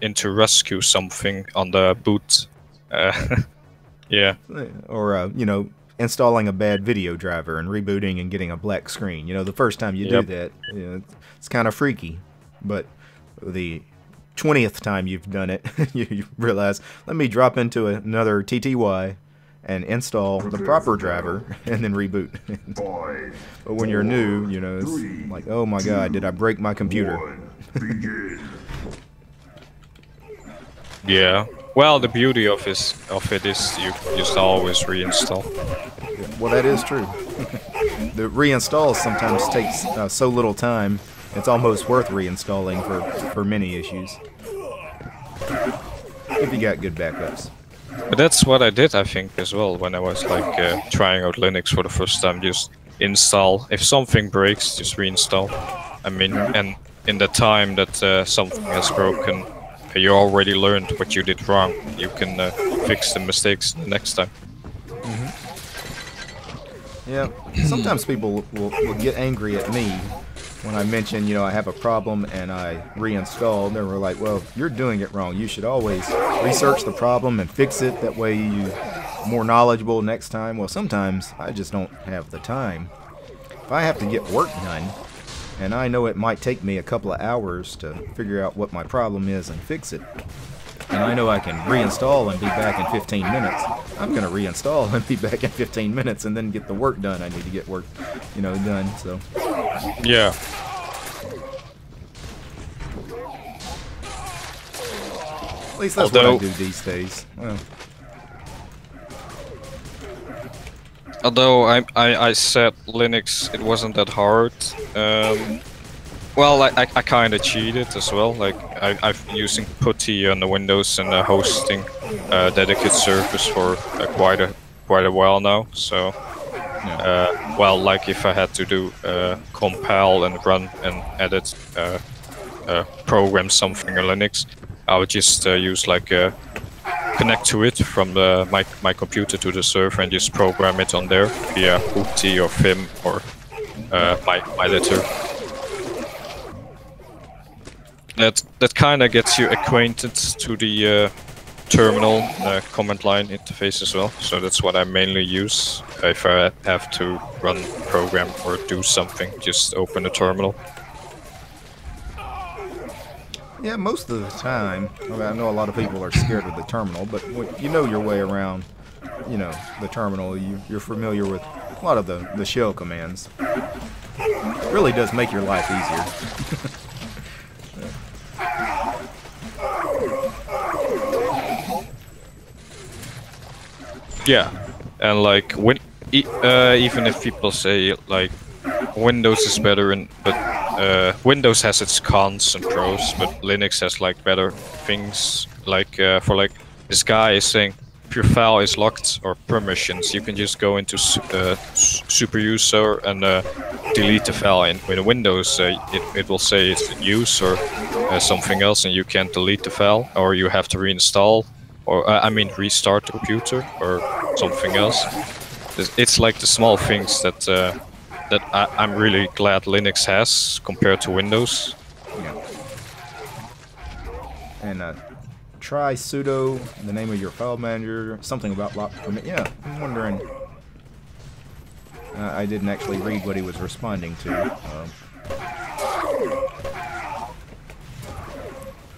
into rescue something on the boot. Yeah. Or you know, installing a bad video driver and rebooting and getting a black screen. You know, the first time you do that, you know, it's kind of freaky, but the 20th time you've done it, you realize, let me drop into another TTY and install the proper driver and then reboot. But when you're new, you know, it's like, oh my god, did I break my computer? Yeah. Well, the beauty of it is you just always reinstall. Well, that is true. The reinstall sometimes takes so little time, it's almost worth reinstalling for many issues. If you got good backups. But that's what I did, I think, as well, when I was like trying out Linux for the first time. Just install. If something breaks, just reinstall. I mean, and in the time that something has broken, you already learned what you did wrong. You can fix the mistakes the next time. Yeah, sometimes people will get angry at me when I mention, you know, I have a problem and I reinstall. They were like, well, you're doing it wrong. You should always research the problem and fix it. That way you're more knowledgeable next time. Well, sometimes I just don't have the time. If I have to get work done, and I know it might take me a couple of hours to figure out what my problem is and fix it, and I know I can reinstall and be back in 15 minutes, I'm going to reinstall and be back in 15 minutes and then get the work done I need to get work, you know, done, so. Yeah. At least that's what I do these days. Well. Although I said Linux, it wasn't that hard. Well, I kind of cheated as well. Like I've been using PuTTY on the Windows and hosting dedicated servers for quite a while now. So, well, like if I had to do compile and run and edit program something in Linux, I would just use like connect to it from my computer to the server and just program it on there via PuTTY or Vim or my editor. That kind of gets you acquainted to the terminal command line interface as well. So that's what I mainly use if I have to run a program or do something. Just open a terminal. Yeah, most of the time. I mean, I know a lot of people are scared of the terminal, but when you know your way around, you know, the terminal. You're familiar with a lot of the shell commands. It really does make your life easier. Yeah, and like when even if people say like Windows is better, but Windows has its cons and pros, but Linux has like better things. Like for like this guy is saying, if your file is locked or permissions, you can just go into super user and delete the file. And with Windows, it will say it's in use or something else, and you can't delete the file, or you have to reinstall, or I mean restart the computer or something else. It's like the small things that I'm really glad Linux has compared to Windows. Yeah. And try sudo, the name of your file manager, something about lock permit. Yeah, I'm wondering. I didn't actually read what he was responding to.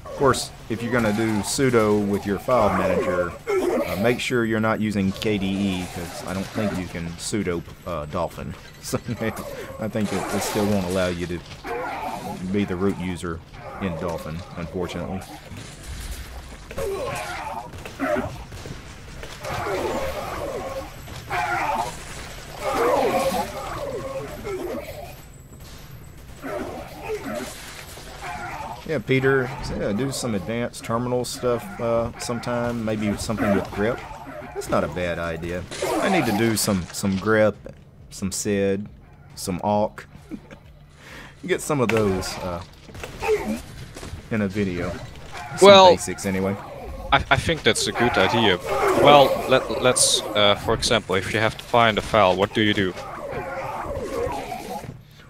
Of course, if you're going to do sudo with your file manager, make sure you're not using KDE, because I don't think you can sudo Dolphin. So I think it still won't allow you to be the root user in Dolphin, unfortunately. Yeah, Peter, yeah, do some advanced terminal stuff sometime, maybe something with grep. That's not a bad idea. I need to do some grep, some sed, some awk. Get some of those in a video. Some basics anyway. I think that's a good idea. Well, let's for example, if you have to find a file, what do you do?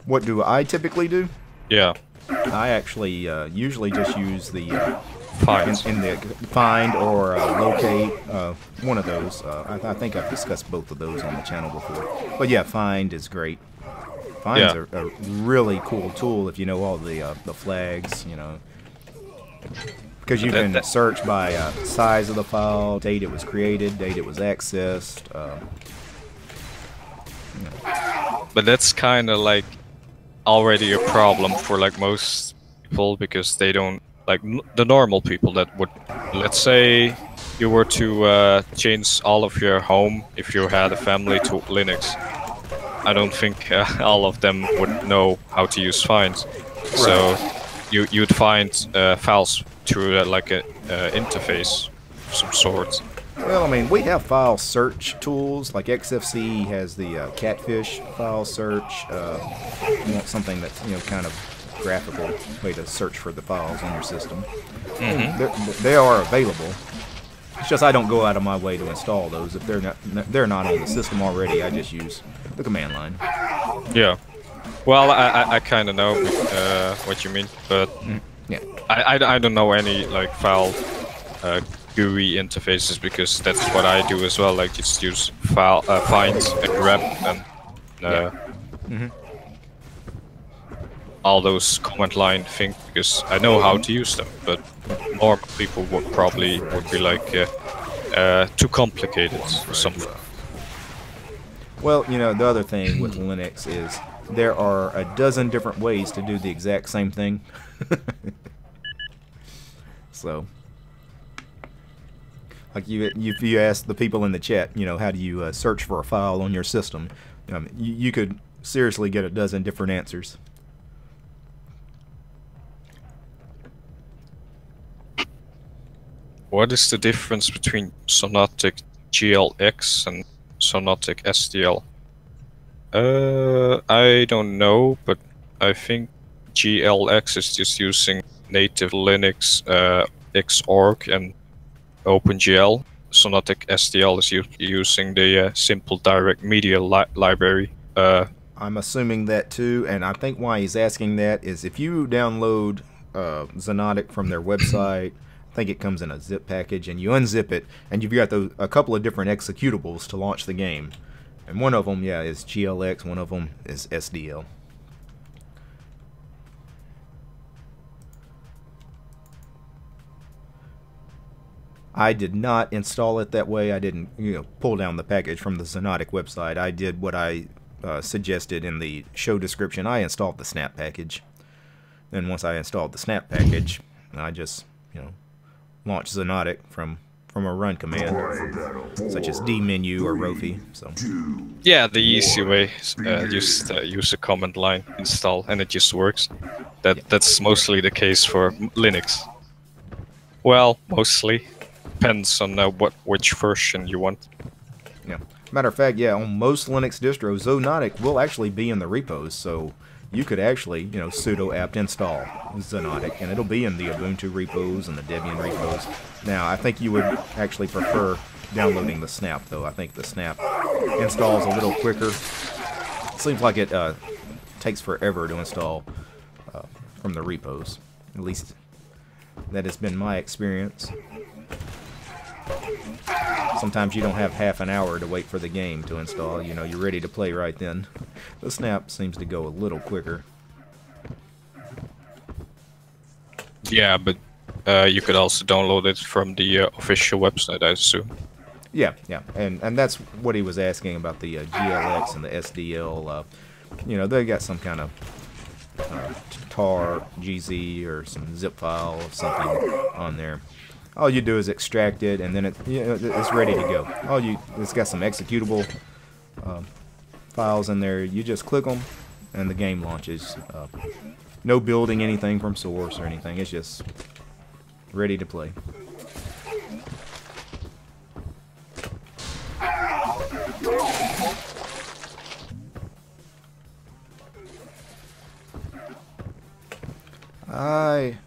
What do I typically do? Yeah. I actually usually just use the find in the find or locate, one of those. I think I've discussed both of those on the channel before. But yeah, find is great. Find's a really cool tool if you know all the flags, you know, because you can search by size of the file, date it was created, date it was accessed. But that's kind of like already a problem for like most people, because they don't like the normal people that would, let's say you were to change all of your home if you had a family to Linux. I don't think all of them would know how to use find. Right. So you'd find files through like a interface of some sort. Well, I mean, we have file search tools, like XFCE has the catfish file search. You want something that's, you know, kind of graphical way to search for the files on your system. Mm-hmm. They are available. It's just I don't go out of my way to install those. If they're not on the system already, I just use the command line. Yeah. Well, I kind of know what you mean, but yeah, I don't know any like file GUI interfaces, because that's what I do as well. Like just use file find and grep and all those command line things, because I know how to use them. But normal people would be like too complicated or something. Well, you know, the other thing with Linux is there are a dozen different ways to do the exact same thing. So, like if you ask the people in the chat, you know, how do you search for a file on your system, you could seriously get a dozen different answers. What is the difference between Xonotic GLX and Xonotic SDL? I don't know, but I think GLX is just using native Linux Xorg and OpenGL. Xonotic SDL is using the simple direct media library. I'm assuming that too, and I think why he's asking that is if you download Xonotic from their website, I think it comes in a zip package, and you unzip it, and you've got a couple of different executables to launch the game. And one of them, yeah, is GLX, one of them is SDL. I did not install it that way. I didn't, you know, pull down the package from the Xonotic website. I did what I suggested in the show description. I installed the snap package. Then once I installed the snap package, I just, you know, launched Xonotic from from a run command, such as dmenu or rofi. So yeah, the easy way, just use a command line install, and it just works. That's mostly the case for Linux. Well, mostly depends on which version you want. Yeah. Matter of fact, yeah, on most Linux distros, Xonotic will actually be in the repos, so you could actually, you know, sudo apt install Xonotic, and it'll be in the Ubuntu repos and the Debian repos. Now, I think you would actually prefer downloading the snap, though. I think the snap installs a little quicker. It seems like it takes forever to install from the repos. At least that has been my experience. Sometimes you don't have half an hour to wait for the game to install. You know, you're ready to play right then. The snap seems to go a little quicker. Yeah, but you could also download it from the official website, I assume. Yeah, yeah, and that's what he was asking about the GLX and the SDL. You know, they got some kind of tar, GZ, or some zip file or something on there. All you do is extract it, and then it's ready to go. It's got some executable files in there. You just click them, and the game launches. No building anything from source or anything. It's just ready to play. I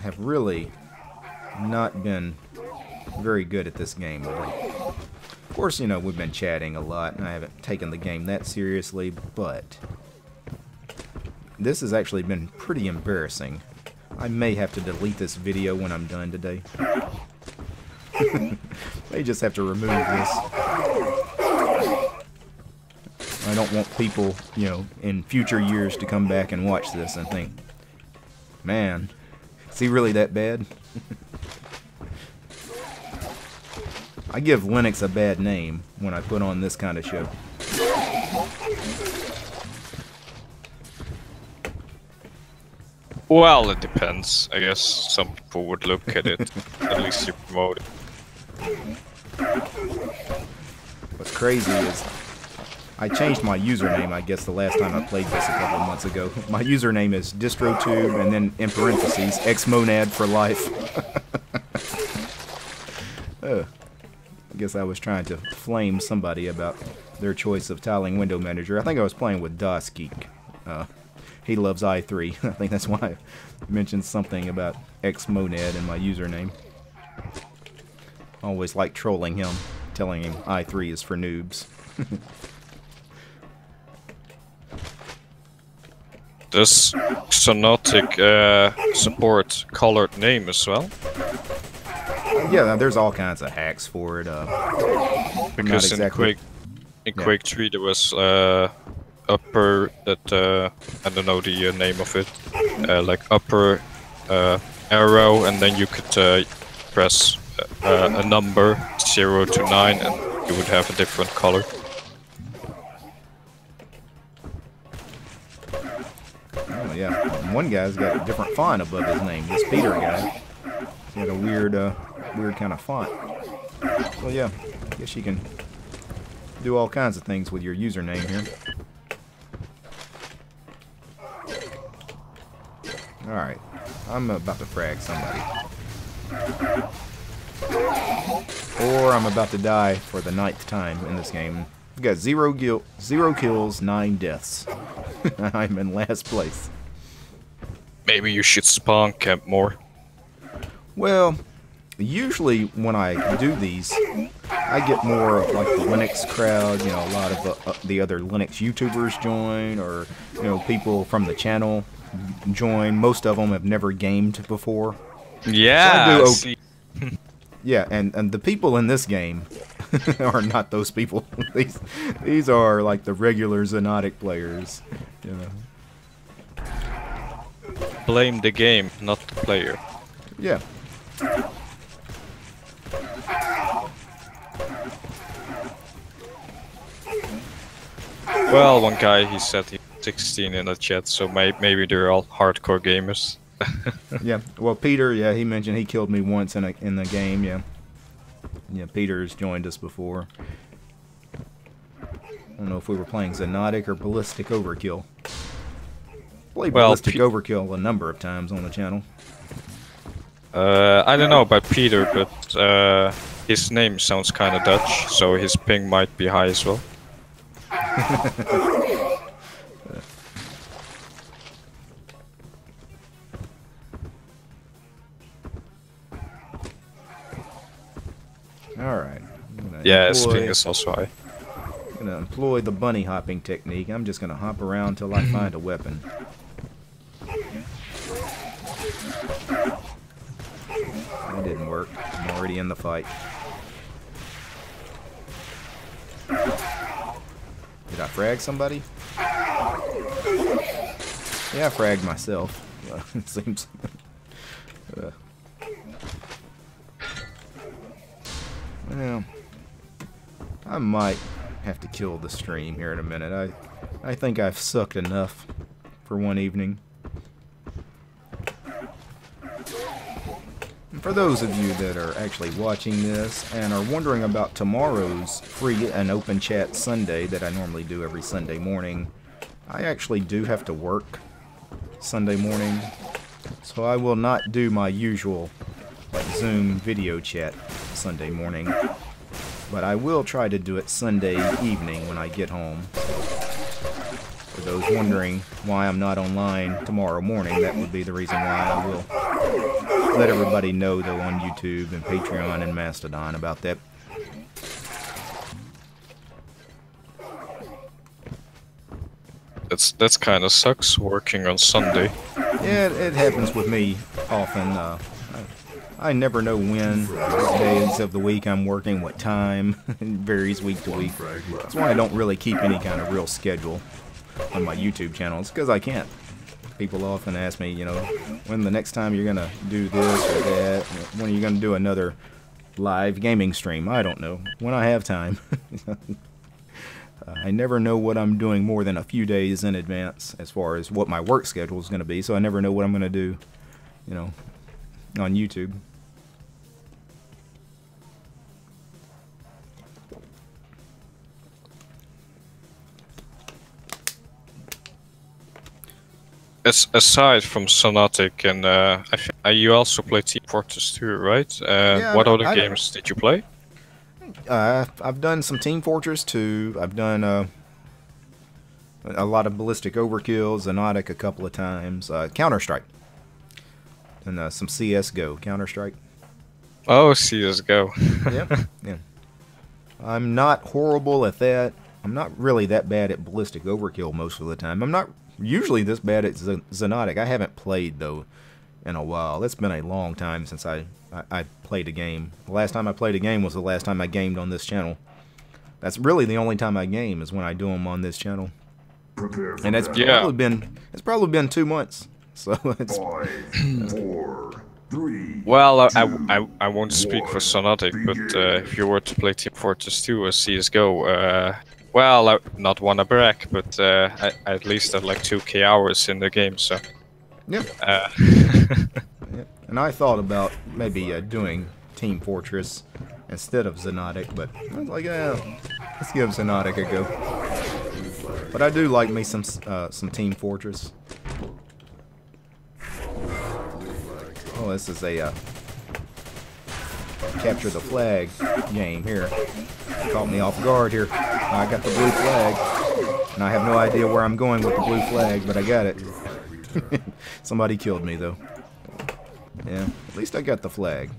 have really not been very good at this game lately. Of course, you know, we've been chatting a lot, and I haven't taken the game that seriously, but this has actually been pretty embarrassing. I may have to delete this video when I'm done today. May just have to remove this. I don't want people, you know, in future years to come back and watch this and think, man, is he really that bad? I give Linux a bad name when I put on this kind of show. Well, it depends. I guess some people would look at it. At least you promote it. What's crazy is I changed my username, I guess, the last time I played this a couple of months ago. My username is distrotube, and then in parentheses, xmonad for life. I guess I was trying to flame somebody about their choice of tiling window manager. I think I was playing with DOSGeek. He loves i3. I think that's why I mentioned something about xmonad in my username. I always like trolling him, telling him i3 is for noobs. Does Xonotic support colored name as well? Yeah, there's all kinds of hacks for it. Because exactly, in Quake 3 there was upper that I don't know the name of it, like upper arrow, and then you could press a number 0 to 9, and you would have a different color. Oh yeah, one guy's got a different font above his name. This Peter guy, he had a weird kind of font. So yeah, I guess you can do all kinds of things with your username here. Alright, I'm about to frag somebody. Or I'm about to die for the 9th time in this game. I've got 0 kills, 9 deaths. I'm in last place. Maybe you should spawn camp more. Well, usually when I do these, I get more of like the Linux crowd, you know, a lot of the other Linux YouTubers join, or, you know, people from the channel join. Most of them have never gamed before. Yeah, so yeah, and the people in this game are not those people. These are like the regular Xonotic players, you know. Blame the game, not the player. Yeah. Well, one guy, he said he's 16 in the chat, so maybe they're all hardcore gamers. Yeah. Well, Peter, yeah, he mentioned he killed me once in the game. Yeah. Yeah, Peter's joined us before. I don't know if we were playing Xonotic or Ballistic Overkill. Played Ballistic Overkill a number of times on the channel. I don't know about Peter, but his name sounds kind of Dutch, so his ping might be high as well. Alright. Yeah, his ping is also high. I'm going to employ the bunny hopping technique. I'm just going to hop around until I find a weapon. That didn't work. I'm already in the fight. Did I frag somebody? Yeah, I fragged myself. It seems... Well, I might have to kill the stream here in a minute. I think I've sucked enough for one evening. And for those of you that are actually watching this and are wondering about tomorrow's free and open chat Sunday that I normally do every Sunday morning, I actually do have to work Sunday morning, so I will not do my usual like Zoom video chat Sunday morning, but I will try to do it Sunday evening when I get home. For those wondering why I'm not online tomorrow morning, that would be the reason why. I will let everybody know though on YouTube and Patreon and Mastodon about that. That's kind of sucks working on Sunday. Yeah, it happens with me often. I never know when days of the week I'm working, what time. It varies week to week. That's why I don't really keep any kind of real schedule on my YouTube channels, because I can't. People often ask me, you know, when the next time you're going to do this or that, when are you going to do another live gaming stream? I don't know. When I have time. I never know what I'm doing more than a few days in advance as far as what my work schedule is going to be, so I never know what I'm going to do, you know, on YouTube. Aside from Xonotic and I think you also play Team Fortress 2, right? Yeah, what other games did you play? I've done some Team Fortress 2. I've done a lot of Ballistic Overkill, Xonotic a couple of times, Counter-Strike, and some CSGO, Counter-Strike. Oh, CSGO. Yep. Yeah. I'm not horrible at that. I'm not really that bad at Ballistic Overkill most of the time. I'm not usually this bad at Xonotic. I haven't played though in a while. It's been a long time since I played a game. The last time I played a game was the last time I gamed on this channel. That's really the only time I game is when I do them on this channel. And it's probably been 2 months. So it's 5, 4, 3. Well, I won't speak for Xonotic, but if you were to play Team Fortress 2 or CSGO, well, I not want to brag, but I at least had like 2k hours in the game, so... Yep. Yep. And I thought about maybe doing Team Fortress instead of Xonotic, but I was like, let's give Xonotic a go. But I do like me some Team Fortress. Oh, this is a capture the flag game here. Caught me off guard here. I got the blue flag, and I have no idea where I'm going with the blue flag, but I got it. Somebody killed me though. Yeah, at least I got the flag.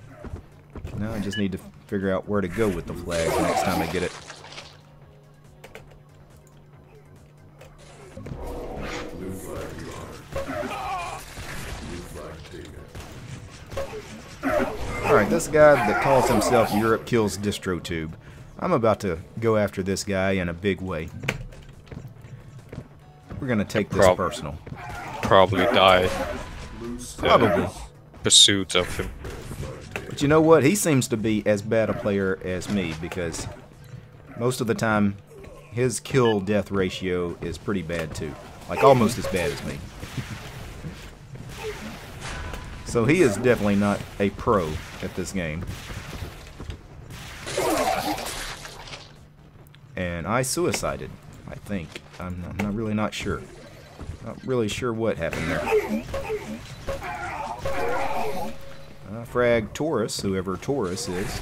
Now I just need to figure out where to go with the flag the next time I get it. Alright, this guy that calls himself Europe Kills DistroTube. I'm about to go after this guy in a big way. We're gonna take this personal. Probably die. Probably. Pursuit of him. But you know what? He seems to be as bad a player as me, because most of the time his kill-death ratio is pretty bad too. Like almost as bad as me. So he is definitely not a pro at this game. I suicided, I think. I'm not really not sure. Not really sure what happened there. Frag Taurus, whoever Taurus is.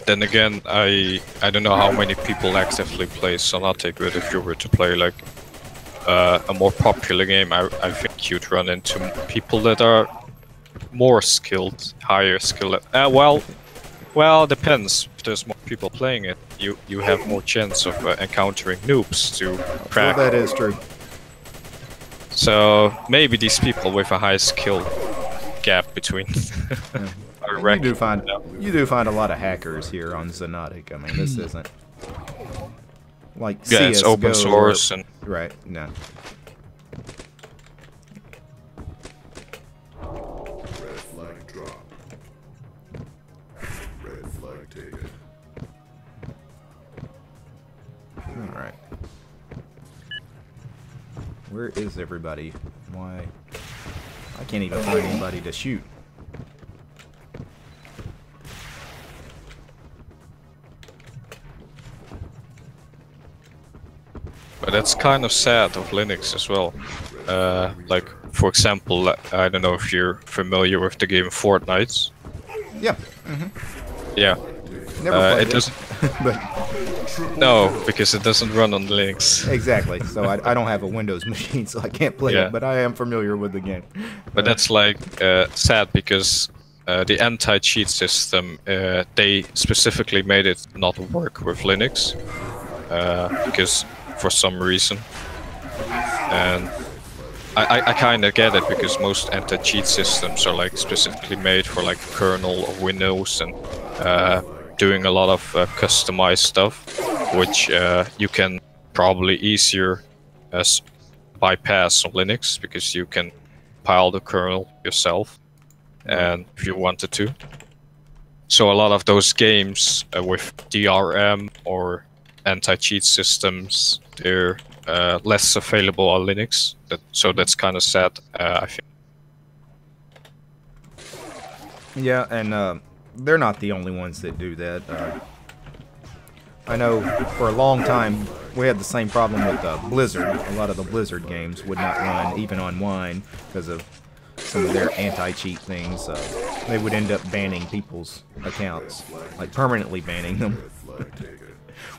Then again, I don't know how many people actively play Xonotic, but if you were to play like a more popular game, I think you'd run into people that are more skilled, higher skilled. Well, depends. If there's more people playing it, you have more chance of encountering noobs to crack. Well, that is true. So maybe these people with a high skill gap between. You do find a lot of hackers here on Xonotic. I mean, this isn't like yeah, CSGO it's open source and right. No. Red flag drop. Red flag taken. All right. Where is everybody? Why? I can't even find anybody to shoot. But that's kind of sad of Linux as well. Like, for example, I don't know if you're familiar with the game Fortnite. Yeah. Yeah. Never played it doesn't. but No, because it doesn't run on Linux. exactly. So I don't have a Windows machine, so I can't play Yeah. it. But I am familiar with the game. But that's like sad because the anti-cheat system, they specifically made it not work with Linux because for some reason. And I kind of get it because most anti-cheat systems are like specifically made for like kernel or Windows and doing a lot of customized stuff, which you can probably easier bypass on Linux because you can compile the kernel yourself, and if you wanted to. So a lot of those games with DRM or anti-cheat systems, they're less available on Linux. So that's kind of sad, I think. Yeah, and they're not the only ones that do that. I know for a long time we had the same problem with Blizzard. A lot of the Blizzard games would not run even on Wine because of some of their anti-cheat things. They would end up banning people's accounts, like permanently banning them,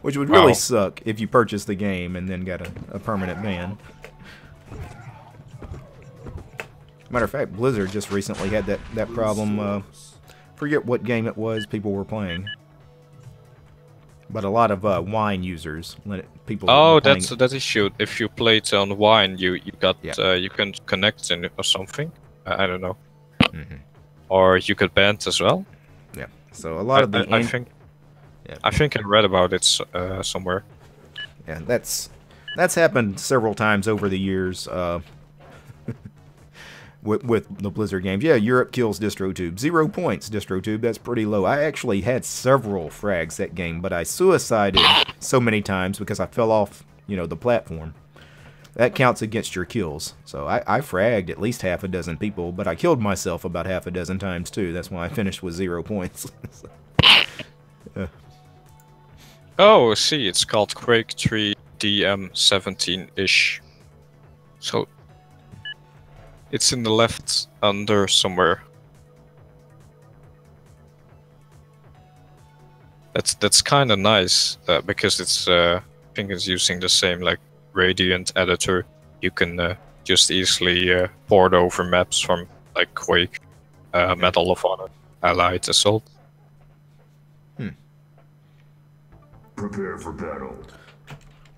which would really suck if you purchased the game and then got a permanent ban. Matter of fact, Blizzard just recently had that problem. Forget what game it was people were playing, but a lot of Wine users, people. Oh, that's that issue. If you play it on Wine, you can connect in or something. I don't know. Or you could ban it as well. Yeah. So a lot of the I think I read about it somewhere. Yeah, that's happened several times over the years. With the Blizzard games. Yeah, Europe kills DistroTube. 0 points, DistroTube. That's pretty low. I actually had several frags that game, but I suicided so many times because I fell off, the platform. That counts against your kills. So I fragged at least half a dozen people, but I killed myself about half a dozen times too. That's why I finished with 0 points. Oh, see, it's called Quake 3 DM17-ish. So it's in the left under somewhere. That's kind of nice because it's I think it's using the same like Radiant editor. You can just easily port over maps from like Quake, Medal of Honor, Allied Assault. Prepare for battle.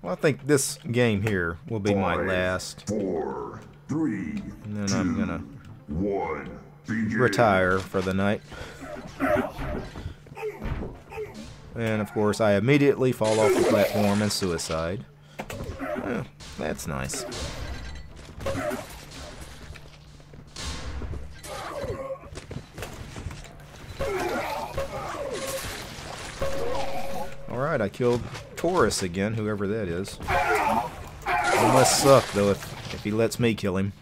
Well, I think this game here will be my 5, last. 4, 3, And then 2, I'm gonna 1. Begin. retire for the night. And of course, I immediately fall off the platform and suicide. That's nice. Alright, I killed Taurus again, whoever that is. He must suck, though, if he lets me kill him.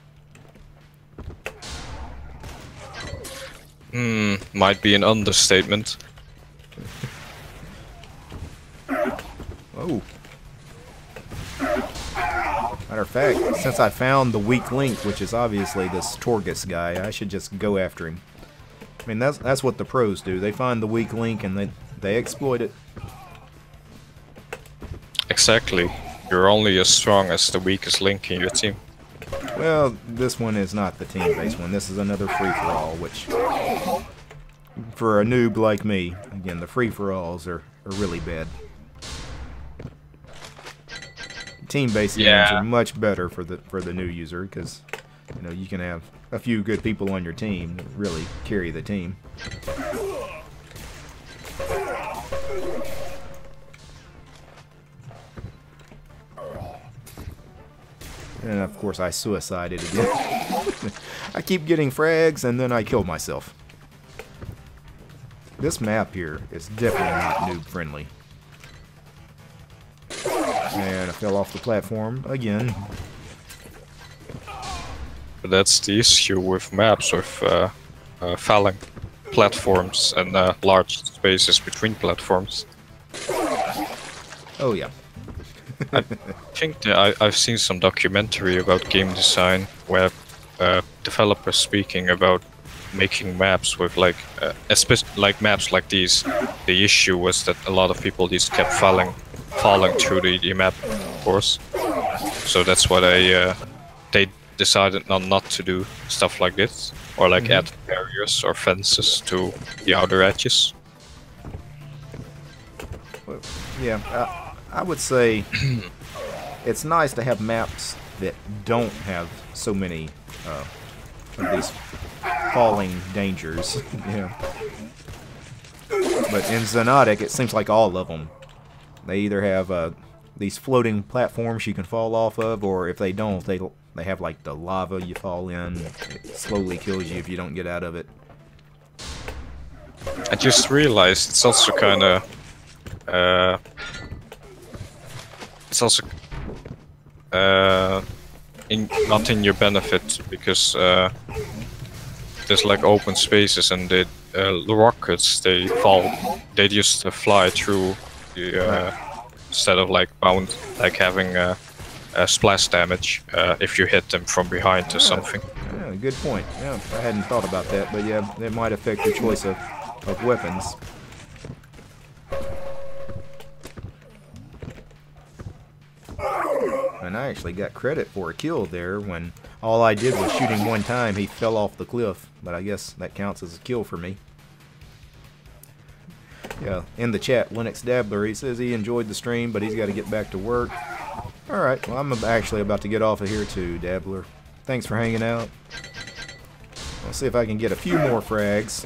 Might be an understatement. Oh. Matter of fact, since I found the weak link, which is obviously this Torgus guy, I should just go after him. I mean, that's what the pros do. They find the weak link and they exploit it. Exactly. You're only as strong as the weakest link in your team. Well, this one is not the team-based one. This is another free-for-all, which, for a noob like me, again, the free-for-alls are really bad. Team-based games are much better for the new user because, you know, you can have a few good people on your team that really carry the team. And of course I suicided again. I keep getting frags and then I kill myself. This map here is definitely not noob friendly. And I fell off the platform again. But that's the issue with maps, with falling platforms and large spaces between platforms. Oh yeah. I think that I've seen some documentary about game design where developers speaking about making maps with like maps like these. The issue was that a lot of people just kept falling through the map course. So that's why they decided not to do stuff like this, or like add barriers or fences to the outer edges. Well, yeah. I would say it's nice to have maps that don't have so many of these falling dangers. Yeah. But in Xonotic, it seems like all of them. They either have these floating platforms you can fall off of, or if they don't, they have like the lava you fall in. It slowly kills you if you don't get out of it. I just realized it's also kind of it's also not in your benefit, because there's like open spaces and the rockets, they just fly through the instead of like having a splash damage if you hit them from behind or something. Yeah, good point. Yeah, I hadn't thought about that, but yeah, it might affect your choice of weapons. And I actually got credit for a kill there when all I did was shoot him one time. He fell off the cliff, but I guess that counts as a kill for me. Yeah, in the chat, Linux Dabbler, he says he enjoyed the stream, but he's got to get back to work. Alright, well, I'm actually about to get off of here too, Dabbler. Thanks for hanging out. I'll see if I can get a few more frags.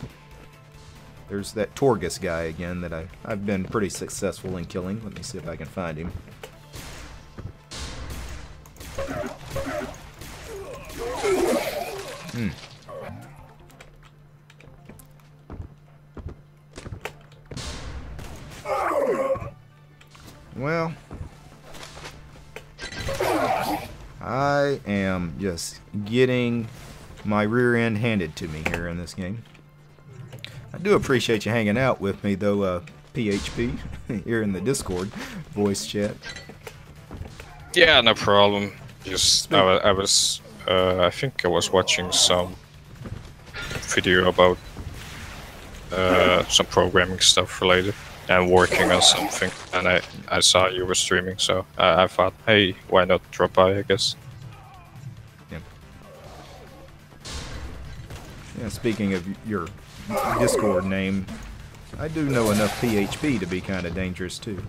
There's that Torgus guy again that I've been pretty successful in killing. Let me see if I can find him. Well, I am just getting my rear end handed to me here in this game. I do appreciate you hanging out with me though, PHP, here in the Discord voice chat. Yeah, no problem. Just I think I was watching some video about some programming stuff related and working on something, and I saw you were streaming, so I thought, hey, why not drop by, I guess. Yeah, speaking of your Discord name, I do know enough PHP to be kind of dangerous too.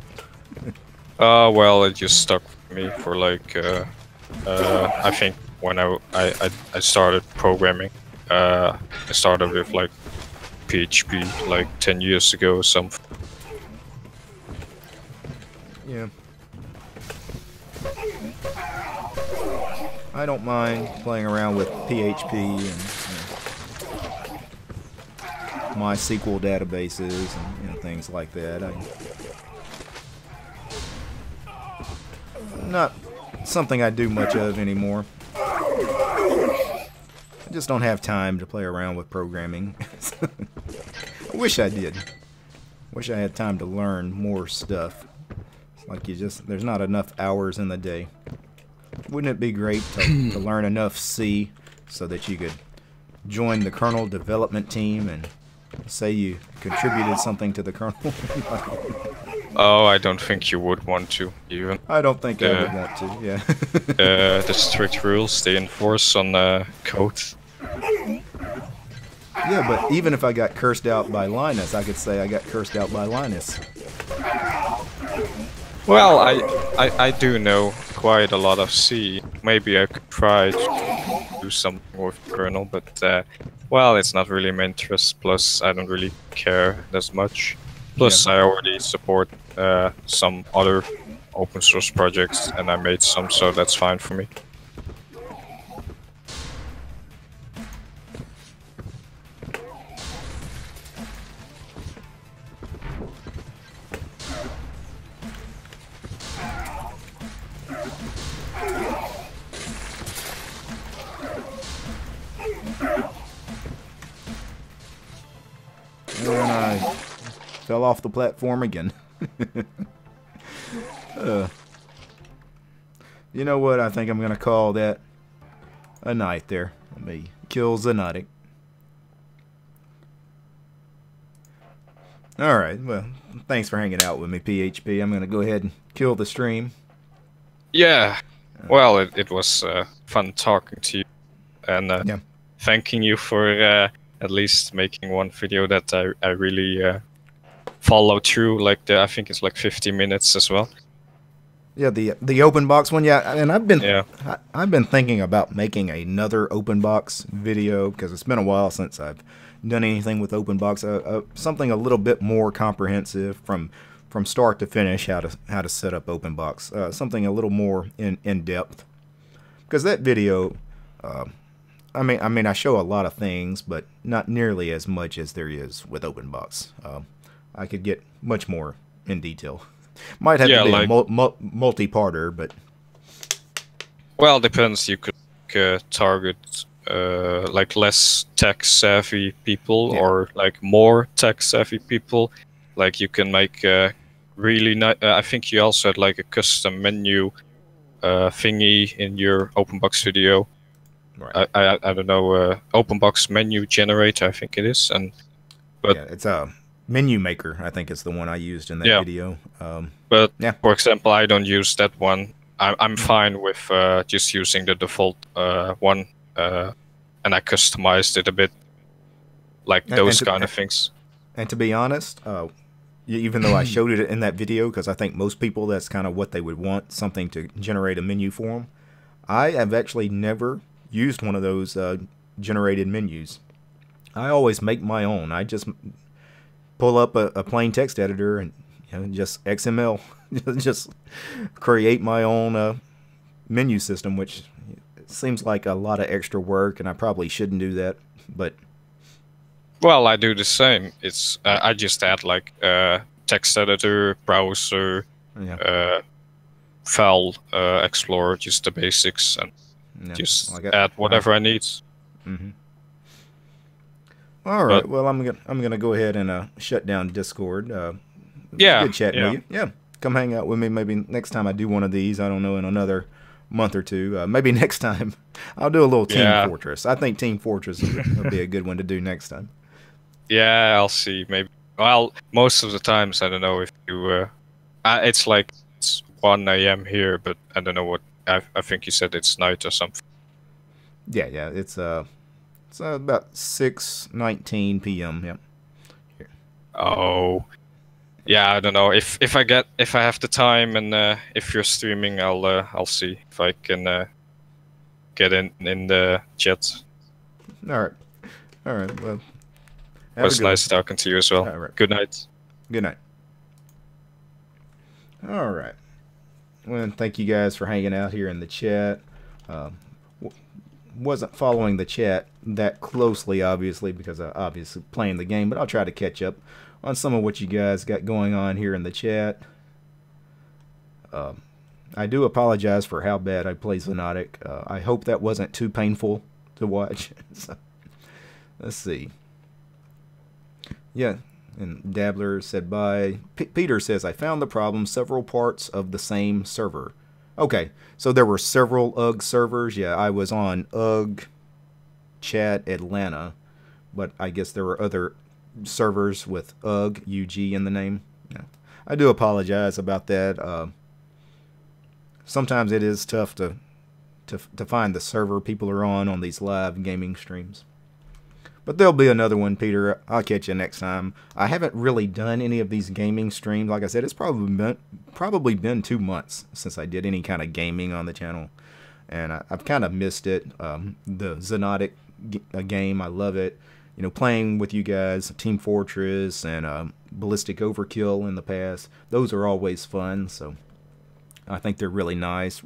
Well, it just stuck with me for like I think when I started programming, I started with like PHP like 10 years ago or something. Yeah. I don't mind playing around with PHP and MySQL databases and things like that. Not something I do much of anymore. I just don't have time to play around with programming. I wish I did. Wish I had time to learn more stuff. It's like there's not enough hours in the day. Wouldn't it be great to learn enough C so that you could join the kernel development team and say you contributed something to the kernel? Oh, I don't think you would want to, even. I don't think I would want to, yeah. The strict rules they enforce on code. Yeah, but even if I got cursed out by Linus, I could say I got cursed out by Linus. Well, I do know quite a lot of C. Maybe I could try to do something with kernel, but well, it's not really my interest. Plus, I don't really care as much. Plus, I already support some other open source projects, and I made some, so that's fine for me. And I fell off the platform again. You know what? I think I'm going to call that a night there. Let me kill Xonotic. Alright, well, thanks for hanging out with me, PHP. I'm going to go ahead and kill the stream. Yeah, well, it was fun talking to you, and thanking you for at least making one video that I really followed through. Like I think it's like 50 minutes as well. Yeah, the open box one. Yeah, and I've been thinking about making another open box video because it's been a while since I've done anything with open box. Something a little bit more comprehensive from start to finish, how to set up open box. Something a little more in depth, because that video. I mean, I show a lot of things, but not nearly as much as there is with OpenBox. I could get much more in detail. Might have to be like a multi-parter, but... Well, depends. You could target like less tech-savvy people or like more tech-savvy people. Like you can make really nice... I think you also had like a custom menu thingy in your OpenBox video. Right. I don't know, OpenBox menu generator, I think it is, but yeah, it's a menu maker. I think it's the one I used in that video. But for example, I don't use that one. I'm fine with just using the default one, and I customized it a bit, like those kind of things. And to be honest, even though I showed it in that video, because I think most people that's kind of what they would want, something to generate a menu for them, I have actually never used one of those generated menus. I always make my own. I just pull up a plain text editor and just XML, just create my own menu system, which seems like a lot of extra work, and I probably shouldn't do that. But well, I do the same. It's I just add like text editor, browser, file explorer, just the basics, and just add whatever I need. All right. Well, I'm gonna go ahead and shut down Discord. Yeah. Good chatting with you. Yeah. Come hang out with me. Maybe next time I do one of these. I don't know, in another month or two. Maybe next time I'll do a little Team Fortress. I think Team Fortress will be a good one to do next time. Yeah, I'll see. Maybe. Well, most of the times I don't know if you. It's like it's 1 a.m. here, but I don't know what. I think you said it's night or something. Yeah. It's about 6:19 p.m. Yeah. Here. Oh. Yeah, I don't know. If I have the time and if you're streaming, I'll see if I can get in the chat. All right. Well, it was nice talking to you as well. Right. Good night. Good night. All right. Well, thank you guys for hanging out here in the chat. Wasn't following the chat that closely, obviously, because I obviously playing the game, but I'll try to catch up on some of what you guys got going on here in the chat. I do apologize for how bad I play Xonotic. I hope that wasn't too painful to watch. So, let's see. Yeah, and Dabbler said bye. Peter says, I found the problem, several parts of the same server. Okay, so there were several UG servers. Yeah, I was on UG Chat Atlanta, but I guess there were other servers with UG, UG in the name. Yeah. I do apologize about that. Sometimes it is tough to find the server people are on these live gaming streams. But there'll be another one, Peter. I'll catch you next time. I haven't really done any of these gaming streams. Like I said, it's probably been 2 months since I did any kind of gaming on the channel. And I've kind of missed it. The Xonotic game, I love it. You know, playing with you guys, Team Fortress and Ballistic Overkill in the past. Those are always fun, so I think they're really nice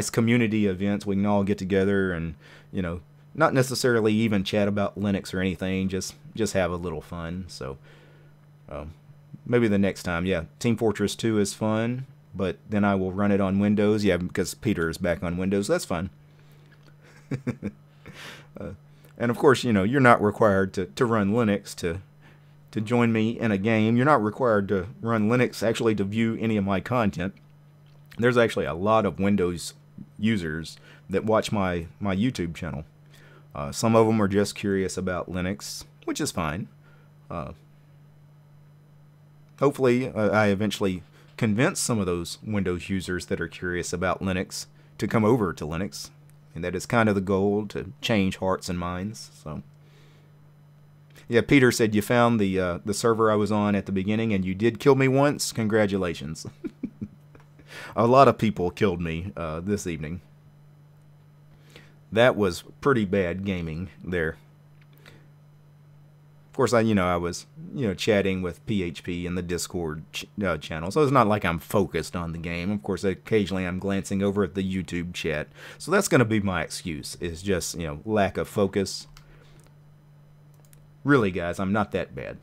community events. We can all get together and, you know, not necessarily even chat about Linux or anything, just have a little fun. So maybe the next time. Yeah, Team Fortress 2 is fun, but then I will run it on Windows. Yeah, because Peter is back on Windows. That's fun. And of course, you know, you're not required to run Linux to join me in a game. You're not required to run Linux actually to view any of my content. There's actually a lot of Windows users that watch my YouTube channel. Some of them are just curious about Linux, which is fine. Hopefully, I eventually convince some of those Windows users that are curious about Linux to come over to Linux. And that is kind of the goal, to change hearts and minds. So, yeah, Peter said you found the server I was on at the beginning, and you did kill me once. Congratulations. A lot of people killed me this evening. That was pretty bad gaming there. Of course, I was chatting with PHP in the Discord channel, so it's not like I'm focused on the game. Of course, occasionally I'm glancing over at the YouTube chat, so that's going to be my excuse. Is just lack of focus. Really, guys, I'm not that bad.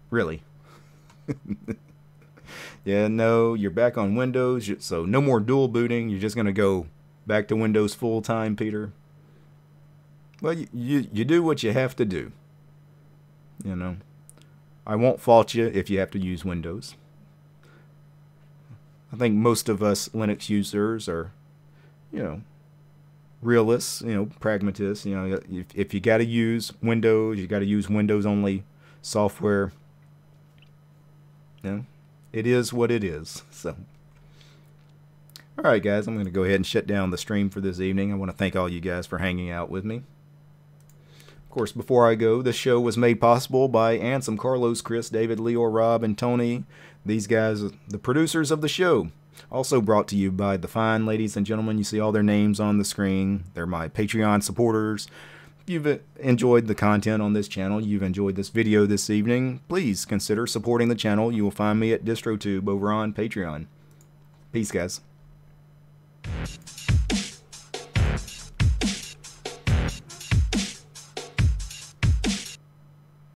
Really. Yeah, no, you're back on Windows, so no more dual booting. You're just going to go back to Windows full time, Peter. Well, you do what you have to do. You know, I won't fault you if you have to use Windows. I think most of us Linux users are, realists, pragmatists. If you got to use Windows, you got to use Windows only software. It is what it is. So, all right, guys, I'm going to go ahead and shut down the stream for this evening. I want to thank all you guys for hanging out with me. Of course, before I go, this show was made possible by Ansem, Carlos, Chris, David, Leo, Rob, and Tony. These guys are the producers of the show. Also brought to you by the fine ladies and gentlemen. You see all their names on the screen. They're my Patreon supporters. If you've enjoyed the content on this channel, you've enjoyed this video this evening, please consider supporting the channel. You will find me at DistroTube over on Patreon. Peace, guys.